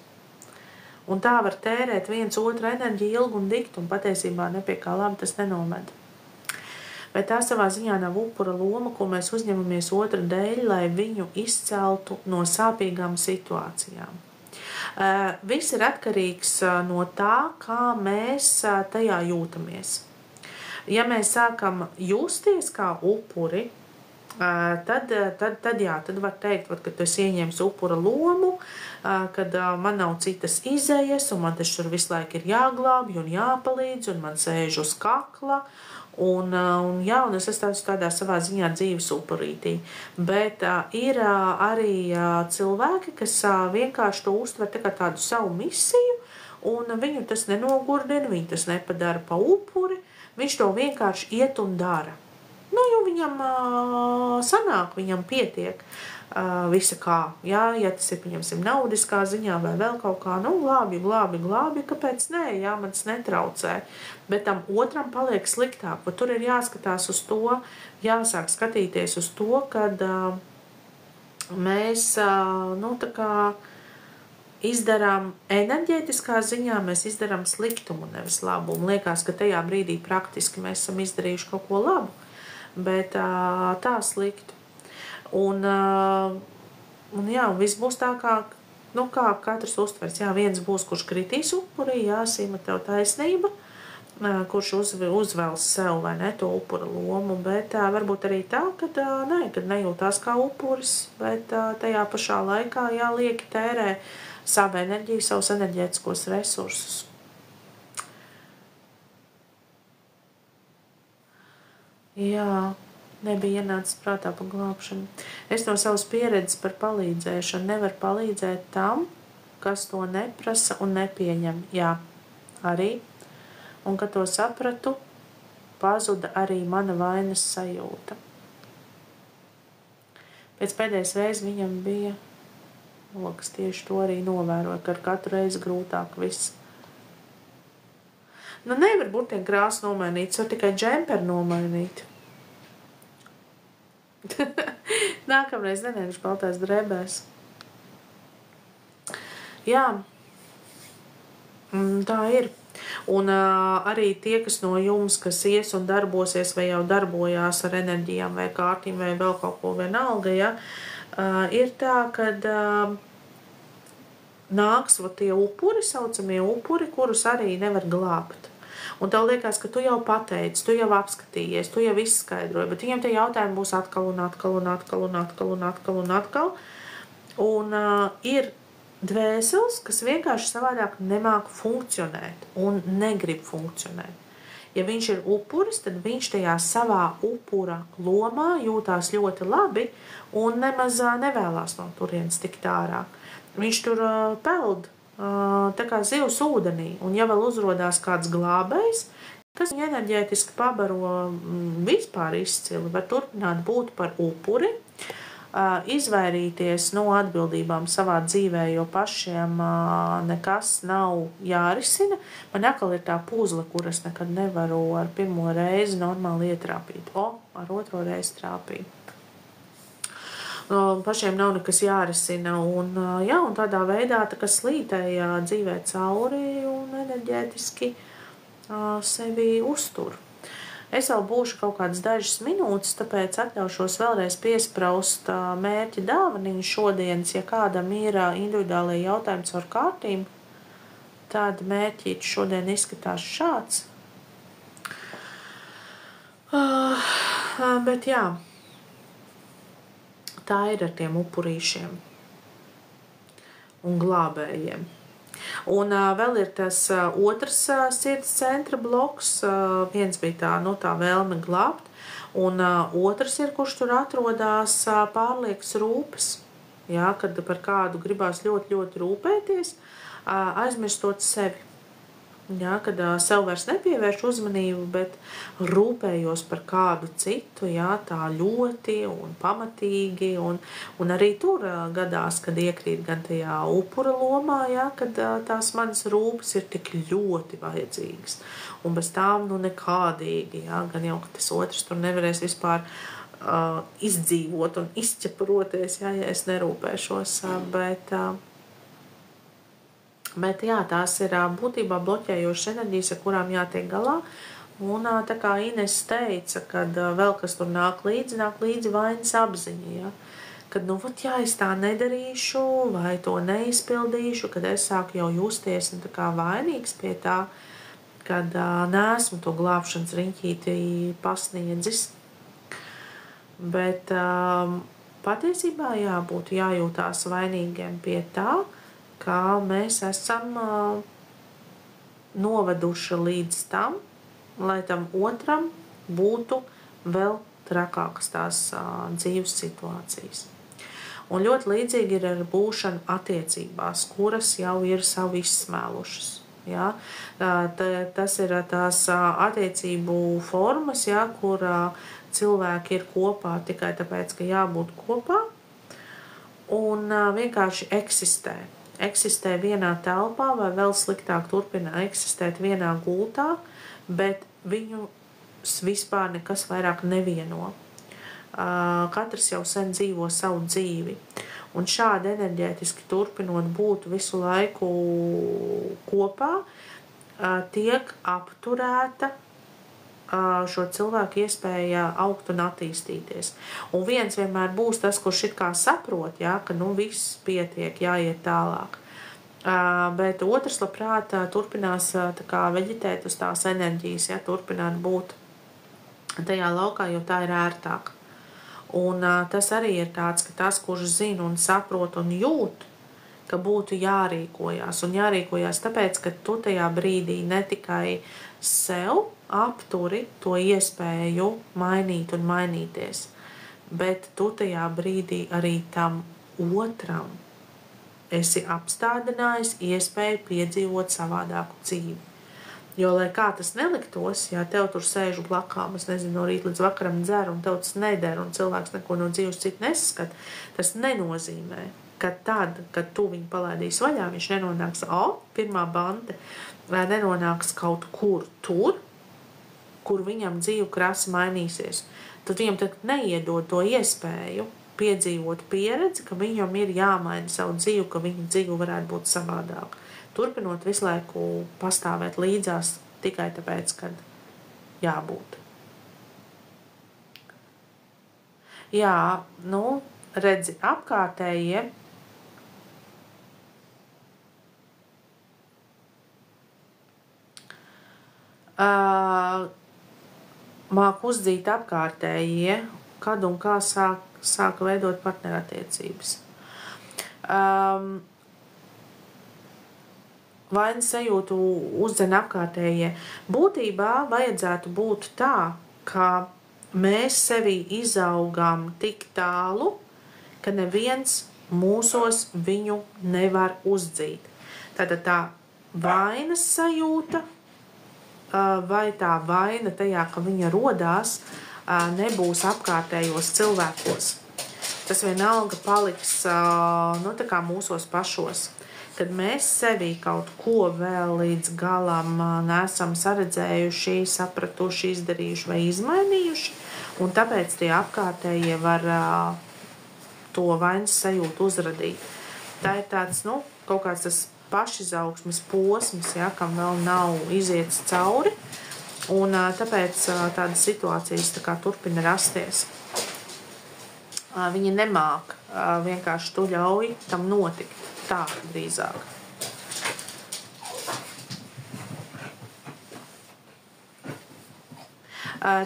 Un tā var tērēt viens otru enerģiju ilgi un dikti, un patiesībā nepie kā labi tas nenoved. Bet tā savā ziņā nav upura loma, ko mēs uzņemamies otra dēļ, lai viņu izceltu no sāpīgām situācijām. Viss ir atkarīgs no tā, kā mēs tajā jūtamies. Ja mēs sākam justies kā upuri, tad var teikt, ka tu esi ieņēmis upura lomu, kad man nav citas izejas, un man taču tur visu laiku ir jāglābj un jāpalīdz, un man sēž uz kakla, un es esmu tādā savā ziņā dzīves upurītī. Bet ir arī cilvēki, kas vienkārši to uztver kā tādu savu misiju, un viņu tas nenogurdina, viņu tas nepadara pa upuri, viņš to vienkārši iet un dara. Jo viņam sanāk, viņam pietiek visa kā. Ja tas ir, pieņemsim, naudiskā ziņā vai vēl kaut kā, glābi, kāpēc nē, man tas netraucē. Bet tam otram paliek sliktāk, bet tur ir jāskatās uz to, jāsāk skatīties uz to, kad mēs, tā kā izdarām enerģētiskā ziņā, mēs izdarām sliktumu, nevis labumu. Liekas, ka tajā brīdī praktiski mēs esam izdarījuši kaut ko labu, bet tā sliktu. Un viss būs tā, kā katrs uztvers. Viens būs, kurš kritīs upurī, Sīma, tev taisnība, kurš uzvēls sev vai ne to upura lomu, bet varbūt arī tā, kad nejūtās kā upuris, bet tajā pašā laikā lieki tērē savu enerģiju, savus enerģētiskos resursus. Nebija ienācis prātā par glābšanu. Es no savas pieredzes par palīdzēšanu nevaru palīdzēt tam, kas to neprasa un nepieņem. Arī. Un, kad to sapratu, pazuda arī mana vainas sajūta. Pēc pēdējais reizes viņam bija, kas tieši to arī novēroja, ka ar katru reizi grūtāk viss. Nevar burtiem krāsu nomainīt, var tikai džemperi nomainīt. Nākamreiz nenevišu baltās drēbēs. Tā ir. Un arī tie, kas no jums, kas ies un darbosies vai jau darbojās ar enerģijām vai kārtīm vai vēl kaut ko vienalga, ir tā, kad nāks tie upuri, saucamie upuri, kurus arī nevar glābt. Un tev liekas, ka tu jau pateici, tu jau apskatījies, tu jau izskaidroji, bet viņiem tie jautājumi būs atkal un atkal un atkal un atkal un atkal un atkal. Un ir dvēseles, kas vienkārši savādāk nemāk funkcionēt un negrib funkcionēt. Ja viņš ir upuris, tad viņš tajā savā upura lomā jūtās ļoti labi un nemaz nevēlās no turienes tikt ārā. Viņš tur peld tā kā zivs ūdenī, un ja vēl uzrodās kāds glābējs, kas viņu enerģētiski pabaro vispār izcili, var turpināt būt par upuri, izvairīties no atbildībām savā dzīvē, jo pašiem nekas nav jārisina. Man atkal ir tā puzle, kuras nekad nevaru ar pirmo reizi normāli ietrāpīt. Ar otro reizi trāpīt. Pašiem nav nekas jārisina, un tādā veidā tā kā slītējā dzīvē cauri un enerģētiski sevi uztur. Es vēl būšu kaut kādas dažas minūtes, tāpēc atļaušos vēlreiz piespraust mērķa dāvaniņu šodienas. Ja kādam ir individuālie jautājums ar kārtīm, tad mērķīts šodien izskatās šāds. Bet tā ir ar tiem upurīšiem un glābējiem. Un vēl ir tas otrs sirds centra bloks. Viens bija tā vēlme glābt, un otrs ir, kurš tur atrodās pārliekas rūpes. Kad par kādu gribās ļoti, ļoti rūpēties, aizmirstot sevi. Jā, kad sev vairs nepievērš uzmanību, bet rūpējos par kādu citu, jā, tā ļoti un pamatīgi, un arī tur gadās, kad iekrīt gan tajā upura lomā, jā, kad tās manas rūpes ir tik ļoti vajadzīgas, un bez tām, nekādīgi, jā, gan jau, ka tas otrs tur nevarēs vispār izdzīvot un izķeparoties, jā, ja es nerūpēšos, Bet jā, tās ir būtībā bloķējošas enerģijas, ar kurām jātiek galā. Un tā kā Ines teica, kad vēl kas tur nāk līdzi vainas apziņa. Ja? Kad, es tā nedarīšu vai to neizpildīšu, kad es sāku jau justies tā kā vainīgs pie tā, kad neesmu to glābšanas riņķīti pasniedzis. Bet patiesībā būtu jājūtās vainīgiem pie tā, kā mēs esam noveduši līdz tam, lai tam otram būtu vēl trakākas tās dzīves situācijas. Un ļoti līdzīgi ir ar būšanu attiecībās, kuras jau ir savu izsmēlušas. Ja? Tas ir tās attiecību formas, ja, kur cilvēki ir kopā tikai tāpēc, ka jābūt kopā un vienkārši eksistē. Eksistē vienā telpā vai vēl sliktāk turpina eksistēt vienā gultā, bet viņu vispār nekas vairāk nevieno. Katrs jau sen dzīvo savu dzīvi. Un šādi enerģētiski turpinot būt visu laiku kopā, tiek apturēta šo cilvēku iespēja augt un attīstīties. Un viens vienmēr būs tas, kurš it kā saprot, ja, ka viss pietiek, jāiet tālāk. Bet otrs labprāt turpinās tā kā veģitēt uz tās enerģijas, ja, turpināt būt tajā laukā, jo tā ir ērtāk. Un tas arī ir tāds, ka tas, kurš zina un saprot un jūt, ka būtu jārīkojās. Un jārīkojās tāpēc, ka tu tajā brīdī ne tikai sev apturi to iespēju mainīt un mainīties, bet tu tajā brīdī arī tam otram esi apstādinājis iespēju piedzīvot savādāku dzīvi. Jo, lai kā tas neliktos, ja tev tur sēžu blakām, es nezinu, no rīta līdz vakaram dzer, un tev tas neder, un cilvēks neko no dzīves citu nesaskat, tas nenozīmē, ka tad, kad tu viņu palaidīsi vaļā, viņš nenonāks, pirmā bante, nenonāks kaut kur tur, kur viņam dzīve krasi mainīsies. Tad viņam tad neiedod to iespēju piedzīvot pieredzi, ka viņam ir jāmaina savu dzīvi, ka viņa dzīve varētu būt savādāk. Turpinot visu laiku pastāvēt līdzās tikai tāpēc, kad jābūt. Jā, redzi, apkārtējie māk uzdzīt apkārtējie, kad un kā sāka veidot partnerattiecības. Vainas sajūtu uzdzen apkārtējie. Būtībā vajadzētu būt tā, ka mēs sevī izaugām tik tālu, ka neviens mūsos viņu nevar uzdzīt. Tātad tā vainas sajūta vai tā vaina tajā, ka viņa rodās, nebūs apkārtējos cilvēkos. Tas vienalga paliks tā kā mūsos pašos. Kad mēs sevī kaut ko vēl līdz galam nesam saredzējuši, sapratuši, izdarījuši vai izmainījuši, un tāpēc tie apkārtējie var to vainas sajūtu uzradīt. Tā ir tāds, kaut kāds tas pašizaugsmes posms, ja, kam vēl nav izietis cauri, un tāpēc tādas situācijas tā kā turpina rasties. Viņi nemāk, vienkārši tu ļauj tam notikt. Tā drīzāk.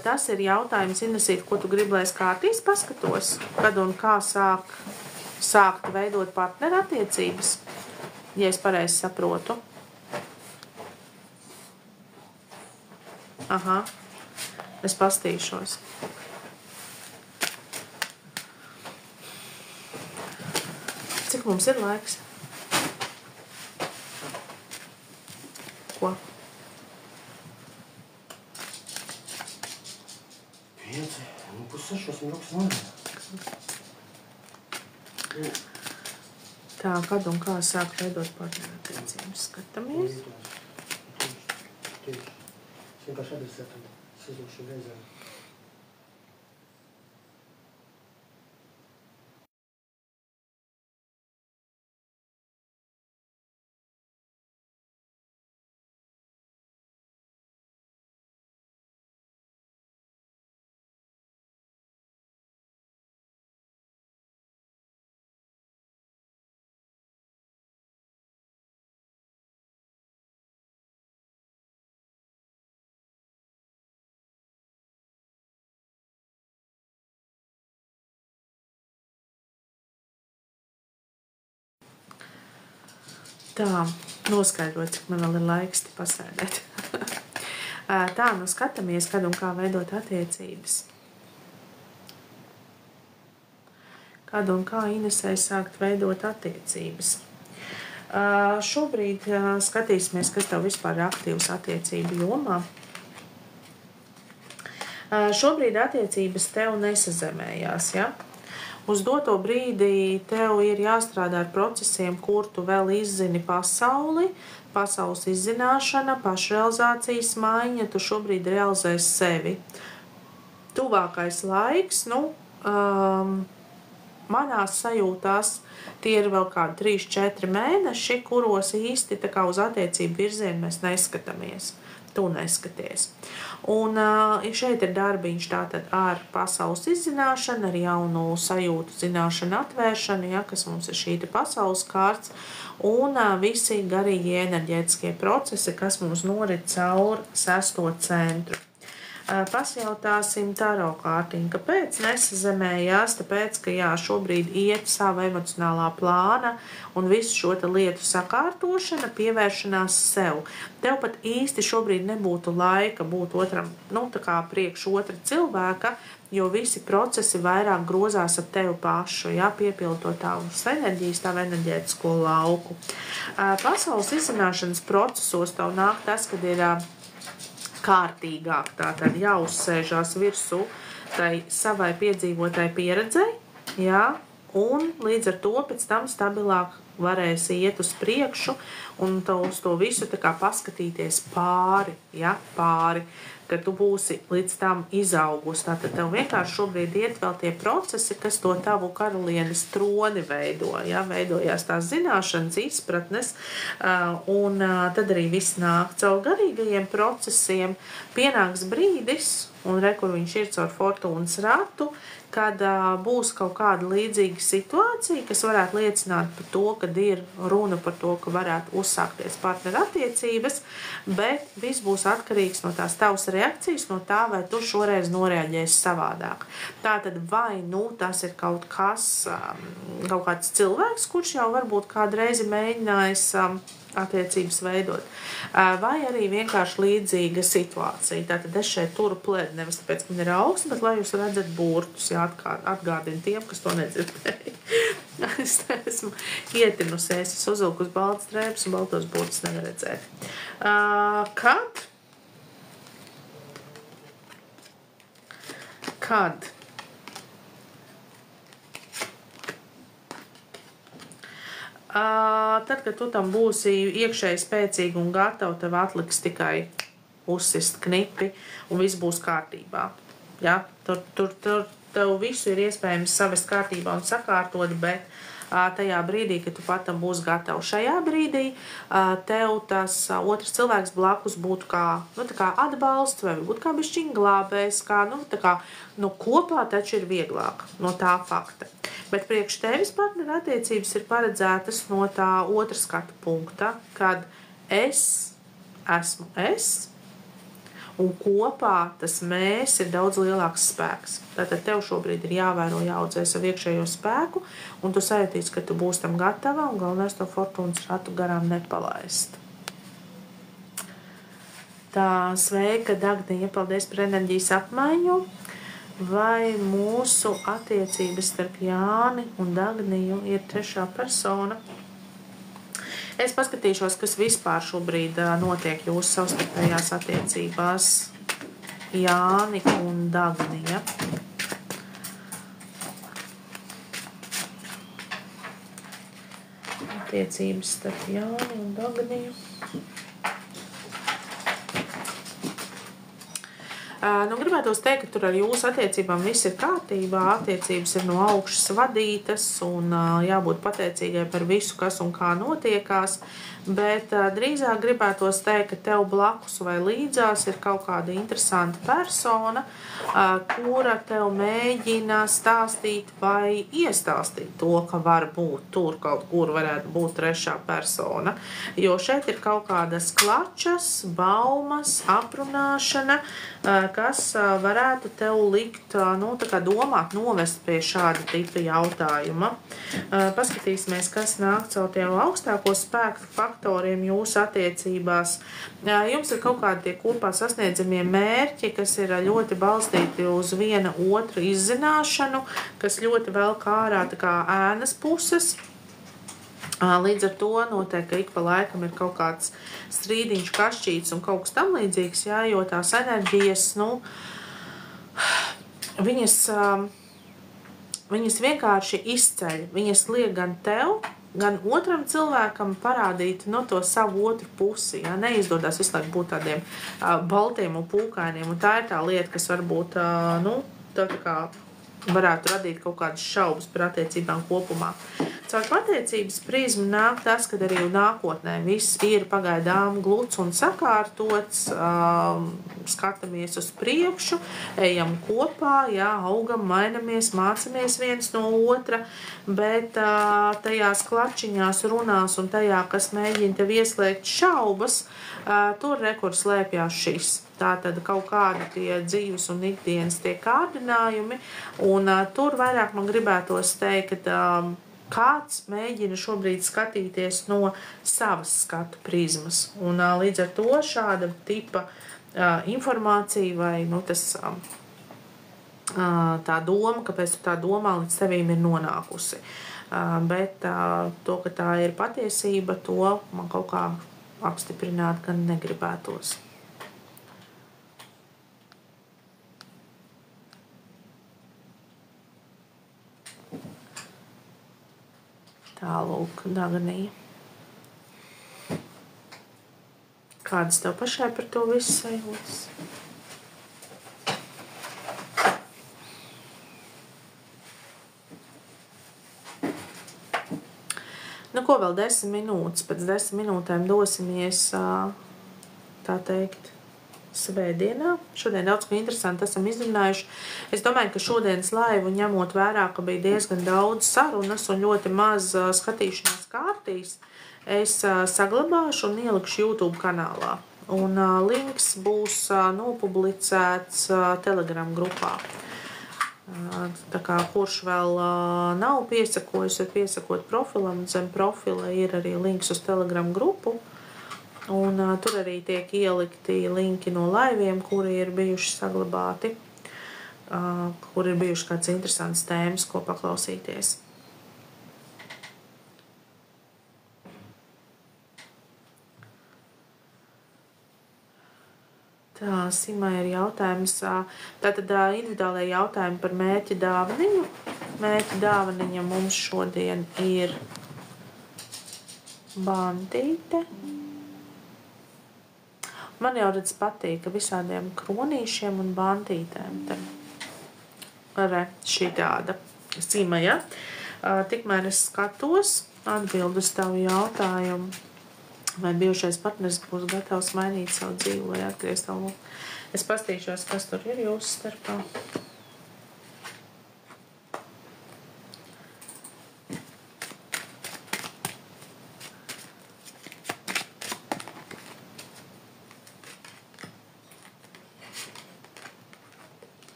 Tas ir jautājums, Inesīt, ko tu gribi, lai es kārtīs paskatos, kad un kā sākt veidot partnerattiecības, ja es pareizi saprotu. Aha, es pastīšos. Cik mums ir laiks? Ko? Tā, kad un kā sāk veidot partnerattiecības? Skatāmies. Vienkārši adresētam sazūšu reizēm. Tā, noskaidrot, cik man vēl ir laiks te pasēdēt. Tā, nu skatāmies, kad un kā veidot attiecības. Kad un kā Inesei sākt veidot attiecības. Šobrīd skatīsimies, kas tev vispār ir aktīvs attiecību jomā. Šobrīd attiecības tev nesazemējās, ja? Uz doto brīdī tev ir jāstrādā ar procesiem, kur tu vēl izzini pasauli, pasaules izzināšana, pašrealizācijas maiņa, tu šobrīd realizēsi sevi. Tuvākais laiks, manās sajūtās, tie ir vēl kādi 3-4 mēneši, kuros īsti tā kā uz attiecību virzienu mēs neskatāmies. Tu neskaties. Un šeit ir darbiņš tātad ar pasaules izzināšanu, ar jaunu sajūtu zināšanu atvēršanu, ja, kas mums ir šī pasaules kārts, un visi garīgie enerģētiskie procesi, kas mums norit caur 6. centru. Pasjautāsim taro kārtiņu, kāpēc nesazemējās, tāpēc, ka jā, šobrīd iet sava emocionālā plāna un visu šo lietu sakārtošana, pievēršanās sev. Tev pat īsti šobrīd nebūtu laika būt otram, tā kā priekš otra cilvēka, jo visi procesi vairāk grozās ap tevi pašu, jā, piepildot tavas enerģijas, tavu enerģētisko lauku. Pasaules izzināšanas procesos tev nāk tas, kad ir kārtīgāk, tātad jāuzsēžās virsū tai savai piedzīvotai pieredzei, jā, un līdz ar to pēc tam stabilāk varēs iet uz priekšu un uz to visu tā kā paskatīties pāri, ja, pāri, ka tu būsi līdz tam izaugus. Tātad tev vienkārši šobrīd iet vēl tie procesi, kas to tavu karalienes troni veido, ja, veidojās tās zināšanas, izpratnes, un tad arī viss nāk caur garīgajiem procesiem. Pienāks brīdis, un kur viņš ir caur fortūnas ratu, kad būs kaut kāda līdzīga situācija, kas varētu liecināt par to, kad ir runa par to, ka varētu uzsākties partnerattiecības, bet viss būs atkarīgs no tās tavas reakcijas, no tā, vai tu šoreiz noreaģēsi savādāk. Tātad vai tas ir kaut kāds cilvēks, kurš jau varbūt kādreiz mēģinājis attiecības veidot, vai arī vienkārši līdzīga situācija. Tātad es šeit turu plēdi, nevis tāpēc, ka man ir augsts, bet lai jūs redzat burtus, jā, atgādina tiem, kas to nedzirdēja. Es esmu ietinusies, es uzvilku uz baltas drēbes un baltos burtus nevar redzēt. Kad tad, kad tu tam būsi iekšēji spēcīgi un gatavi, tev atliks tikai uzsist knipi un viss būs kārtībā. Ja? Tur tev visu ir iespējams savest kārtībā un sakārtot, bet tajā brīdī, kad tu patam būs gatavs šajā brīdī, tev tas otrs cilvēks blakus būtu kā atbalsts vai varbūt kā bišķiņ glābējs, kopā taču ir vieglāk no tā fakta. Bet priekš tevis partnerattiecības ir paredzētas no tā otra skatu punkta, kad es esmu es, un kopā tas mēs ir daudz lielāks spēks. Tātad tev šobrīd ir jāvēro, jāaudzē savu iekšējo spēku, un tu sajūtīsi, ka tu būsi tam gatava, un galvenais to fortūnas ratu garām nepalaist. Tā, sveika, Dagnija, paldies par enerģijas apmaiņu. Vai mūsu attiecības starp Jāni un Dagniju ir trešā persona? Es paskatīšos, kas vispār šobrīd notiek jūsu savstarpējās attiecībās Jāni un Dagnija. attiecības starp Jāni un Dagniju. Nu, gribētos teikt, ka tur ar jūsu attiecībām viss ir kārtībā, attiecības ir no augšas vadītas un jābūt pateicīgai par visu, kas un kā notiekās, bet drīzāk gribētos teikt, ka tev blakus vai līdzās ir kaut kāda interesanta persona, kura tev mēģina stāstīt vai iestāstīt to, ka var būt tur kaut kur varētu būt trešā persona, jo šeit ir kaut kādas klačas, baumas, aprunāšana, kas varētu tev likt, nu, tā kā domāt, novest pie šāda tipa jautājuma. Paskatīsimies, kas nāk caur tiem augstāko spēku faktoriem jūsu attiecībās. Jums ir kaut kādi tie kopā sasniedzamie mērķi, kas ir ļoti balstīti uz viena otra izzināšanu, kas ļoti vēl ārā tā kā ēnas puses. Līdz ar to notiek, ka ik pa laikam ir kaut kāds strīdiņš, kašķīts un kaut kas tam līdzīgs, jā, jo tās enerģijas, nu, viņas vienkārši izceļ, viņas liek gan tev, gan otram cilvēkam parādīt no to savu otru pusi, jā, neizdodas visu laiku būt tādiem baltiem un pūkainiem, un tā ir tā lieta, kas varbūt, nu, tā kā varētu radīt kaut kādas šaubas par attiecībām kopumā. Caur pateicības prizmu nāk tas, kad arī nākotnē viss ir pagaidām gluds un sakārtots, skatāmies uz priekšu, ejam kopā, jā, augam, mainamies, mācamies viens no otra, bet tajās klačiņās runās un tajā, kas mēģina tev ieslēgt šaubas, tur rekur slēpjās šis. Tātad kaut kādi tie dzīves un ikdienas tie kārdinājumi, un tur vairāk man gribētos teikt, ka kāds mēģina šobrīd skatīties no savas skatu prizmas. Un līdz ar to šāda tipa informācija vai nu, tas, tā doma, kāpēc tu tā domā, līdz tevīm ir nonākusi. Bet to, ka tā ir patiesība, to man kaut kā apstiprināt gan negribētos. Tālūk, Dagnija. Kādas tev pašai par to visu sajūtas? Nu, ko vēl 10 minūtes? Pēc 10 minūtēm dosimies, tā teikt, svētdienā. Šodien daudz ko interesanti esam izrunājuši. Es domāju, ka šodienas laivu ņemot vērā, ka bija diezgan daudz sarunas un ļoti maz skatīšanās kārtīs, es saglabāšu un ielikšu YouTube kanālā. Un links būs nopublicēts Telegram grupā. Tā kā kurš vēl nav piesakojis, var piesakot profilam, zem profila ir arī links uz Telegram grupu. Un tur arī tiek ielikti linki no laiviem, kuri ir bijuši saglabāti, kur ir bijuši kāds interesants tēmas, ko paklausīties. Tā, Simai ir jautājums. Tātad individuālajie jautājumi par mērķa dāvaniņu. Mērķa dāvaniņa mums šodien ir bandīte. Man jau redz patīk visādiem kronīšiem un bandītēm. Re, šī tāda Sima, ja? Tikmēr es skatos, atbildu uz tavu jautājumu, vai bijušais partneris būs gatavs mainīt savu dzīvi vai atgriezt tavu. Es pastīšos, kas tur ir jūsu starpā.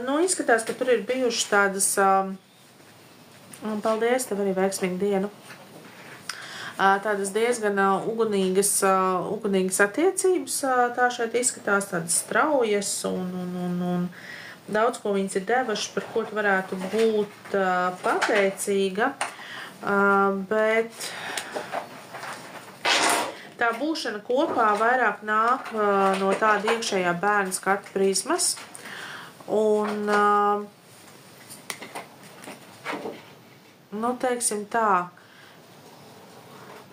Nu, izskatās, ka tur ir bijušas tādas, paldies, tev arī veiksmīgu dienu, tādas diezgan ugunīgas attiecības, tā šeit izskatās tādas straujas un daudz ko viņas ir devušas, par ko tu varētu būt pateicīga, bet Tā būšana kopā vairāk nāk no tāda iekšējā bērna skatu prizmas. Un, nu, teiksim tā,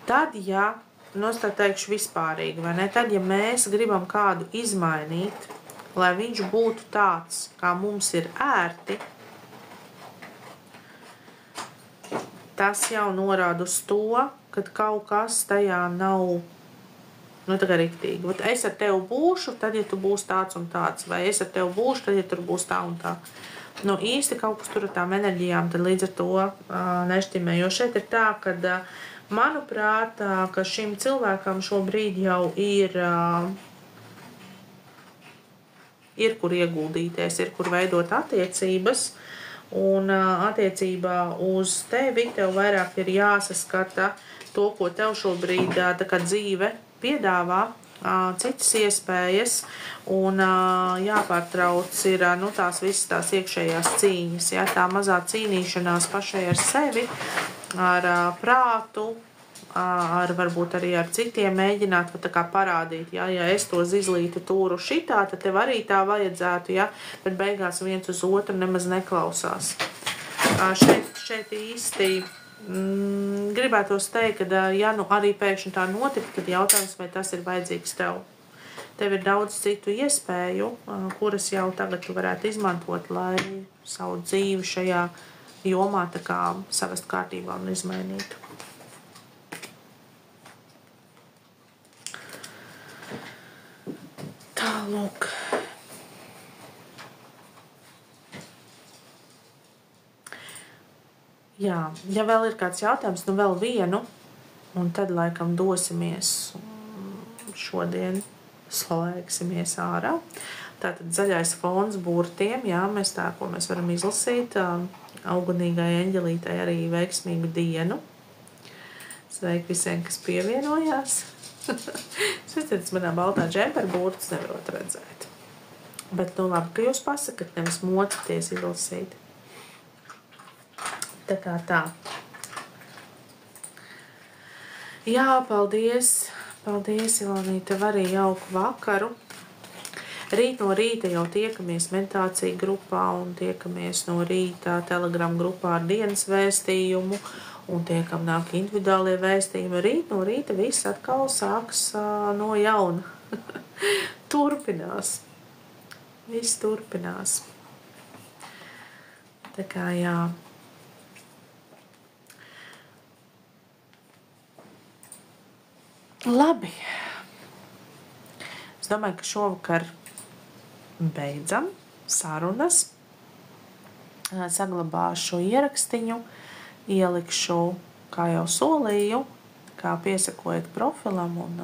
tad, ja, nu, es tā teikšu vispārīgi, vai ne, tad, ja mēs gribam kādu izmainīt, lai viņš būtu tāds, kā mums ir ērti, tas jau norāda uz to, kad kaut kas tajā nav, nu, tā kā riktīgi. Vat es ar tevi būšu, tad, ja tu būsi tāds un tāds, vai es ar tevi būšu, tad, ja tur būs tā un tā. Nu, īsti kaut kas tur ar tām enerģijām, tad līdz ar to nešķimē. Jo šeit ir tā, kad, manuprāt, ka šim cilvēkam šobrīd jau ir kur ieguldīties, ir kur veidot attiecības, un attiecībā uz tevi tev vairāk ir jāsaskata to, ko tev šobrīd tā kā dzīve piedāvā, citas iespējas, un jāpārtrauc ir nu, tās visas tās iekšējās cīņas, ja, tā mazā cīnīšanās pašai ar sevi, ar prātu, ar varbūt arī ar citiem mēģināt tā kā parādīt, ja es to zizlīti tūru šitā, tad tev arī tā vajadzētu, ja, bet beigās viens uz otru nemaz neklausās. Šeit īsti gribētos teikt, ka, ja nu arī pēkšņi tā notika, tad jautājums, vai tas ir vajadzīgs tev. Tev ir daudz citu iespēju, kuras jau tagad tu varētu izmantot, lai savu dzīvi šajā jomā tā kā savest kārtībā un izmainītu. Tālūk. Jā, ja vēl ir kāds jautājums, nu vēl vienu, un tad laikam dosimies šodien, slēgsimies ārā. Tātad zaļais fons burtiem, jā, mēs tā, ko mēs varam izlasīt, augunīgai eņģelītai arī veiksmīgu dienu. Sveiki visiem, kas pievienojās. Sveicies, manā baltā džempera burtas nevarot redzēt. Bet, nu labi, ka jūs pasakat, nevis mocaties izlasīt. Tā kā tā. Jā, paldies. Paldies, Ilonija, tev arī jauku vakaru. Rīt no rīta jau tiekamies meditācija grupā un tiekamies no rīta Telegram grupā ar dienas vēstījumu un tiekam nāk individuālie vēstījumi. Rīt no rīta viss atkal sāks no jauna. Turpinās. Viss turpinās. Tā kā jā. Labi. Es domāju, ka šovakar beidzam sarunas. Saglabāšu ierakstiņu, ielikšu, kā jau solīju, kā piesakojiet profilam un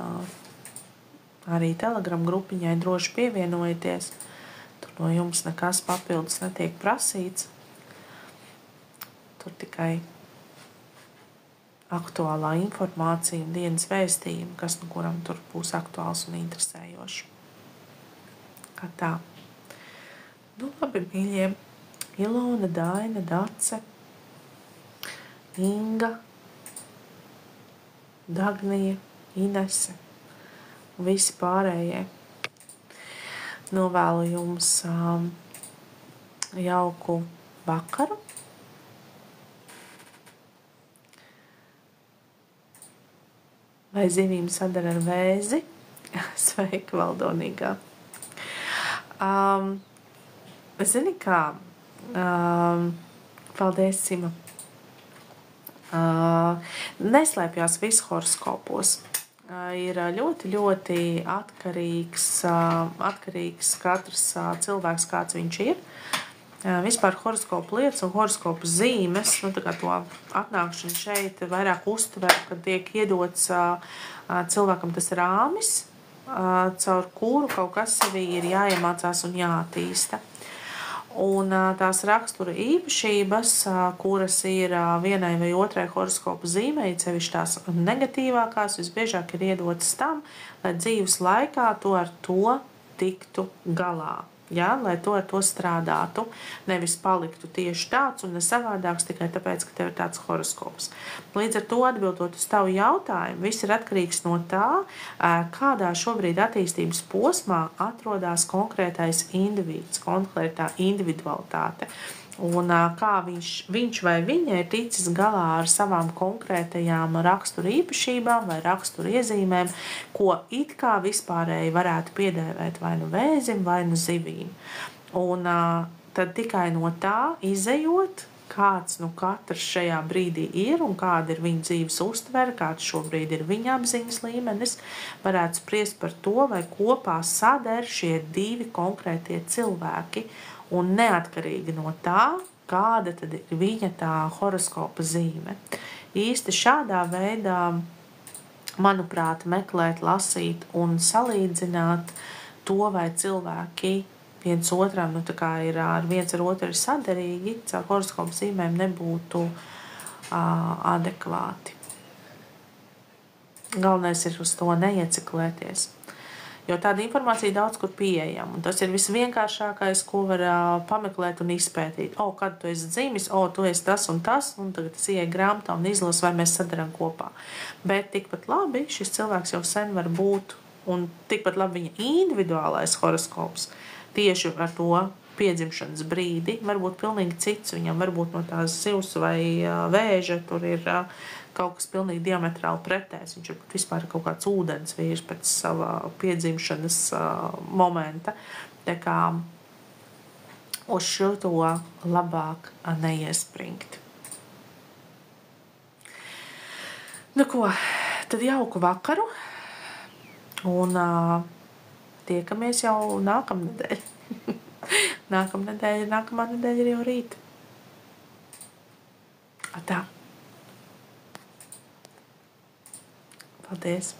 arī Telegram grupiņai droši pievienojieties. Tur no jums nekas papildus netiek prasīts. Tur tikai aktuālā informācija un dienas vēstījumi, kas no kuram tur būs aktuāls un interesējoši. Kā tā. Nu, labi, mīļie. Ilona, Daina, Dace, Inga, Dagnija, Inese un visi pārējie. Novēlu jums jauku vakaru. Vai zivīm sadara ar vēzi? Sveika, Valdonīgā. Zini kā? Paldies, Sima. Neslēpjās visu horoskopos. Ir ļoti, ļoti atkarīgs katrs cilvēks, kāds viņš ir. Vispār horoskopu lietas un horoskopu zīmes, nu tā kā to atnākšanu šeit vairāk uztver, kad tiek iedots cilvēkam tas rāmis, caur kuru kaut kas sevī ir jāiemācās un jāattīsta. Un tās rakstura īpašības, kuras ir vienai vai otrai horoskopu zīmei, sevišķi tās negatīvākās, visbiežāk ir iedotas tam, lai dzīves laikā tu ar to tiktu galā. Ja, lai to ar to strādātu, nevis paliktu tieši tāds un nesavādāks tikai tāpēc, ka tev ir tāds horoskops. Līdz ar to atbildot uz tavu jautājumu, viss ir atkarīgs no tā, kādā šobrīd attīstības posmā atrodas konkrētais individs, konkrētā individualitāte. Un kā viņš vai viņa ir ticis galā ar savām konkrētajām rakstura īpašībām vai rakstura iezīmēm, ko it kā vispārēji varētu piedēvēt vai nu vēzim, vai nu zivīm. Un tad tikai no tā izejot, kāds nu katrs šajā brīdī ir un kāda ir viņa dzīves uztvere, kāds šobrīd ir viņa apziņas līmenis, varētu spriest par to, vai kopā sader šie divi konkrētie cilvēki. Un neatkarīgi no tā, kāda tad ir viņa tā horoskopa zīme. Īsti šādā veidā, manuprāt, meklēt, lasīt un salīdzināt to, vai cilvēki viens otram, nu tā kā ir viens ar otru ir saderīgi, caur horoskopa zīmēm nebūtu adekvāti. Galvenais ir uz to neieciklēties. Jo tāda informācija daudz kur pieejama, un tas ir visvienkāršākais, ko var pameklēt un izpētīt. Kad tu esi dzimis, tu esi tas un tas, un tagad tas ieeja grāmatā un izlas, vai mēs sadaram kopā. Bet tikpat labi šis cilvēks jau sen var būt, un tikpat labi viņa individuālais horoskops tieši ar to piedzimšanas brīdi var būt pilnīgi cits. Viņam varbūt no tās zivs vai vēža tur ir kaut kas pilnīgi diametrāli pretējs. Viņš ir vispār kaut kāds ūdens vīrs pēc savā piedzimšanas momenta. Tā kā uz šo to labāk neiespringt. Nu ko, tad jauku vakaru un tiekamies jau nākamnedēļ. Nākamā nedēļa ir jau rīt. Tā. Paldies!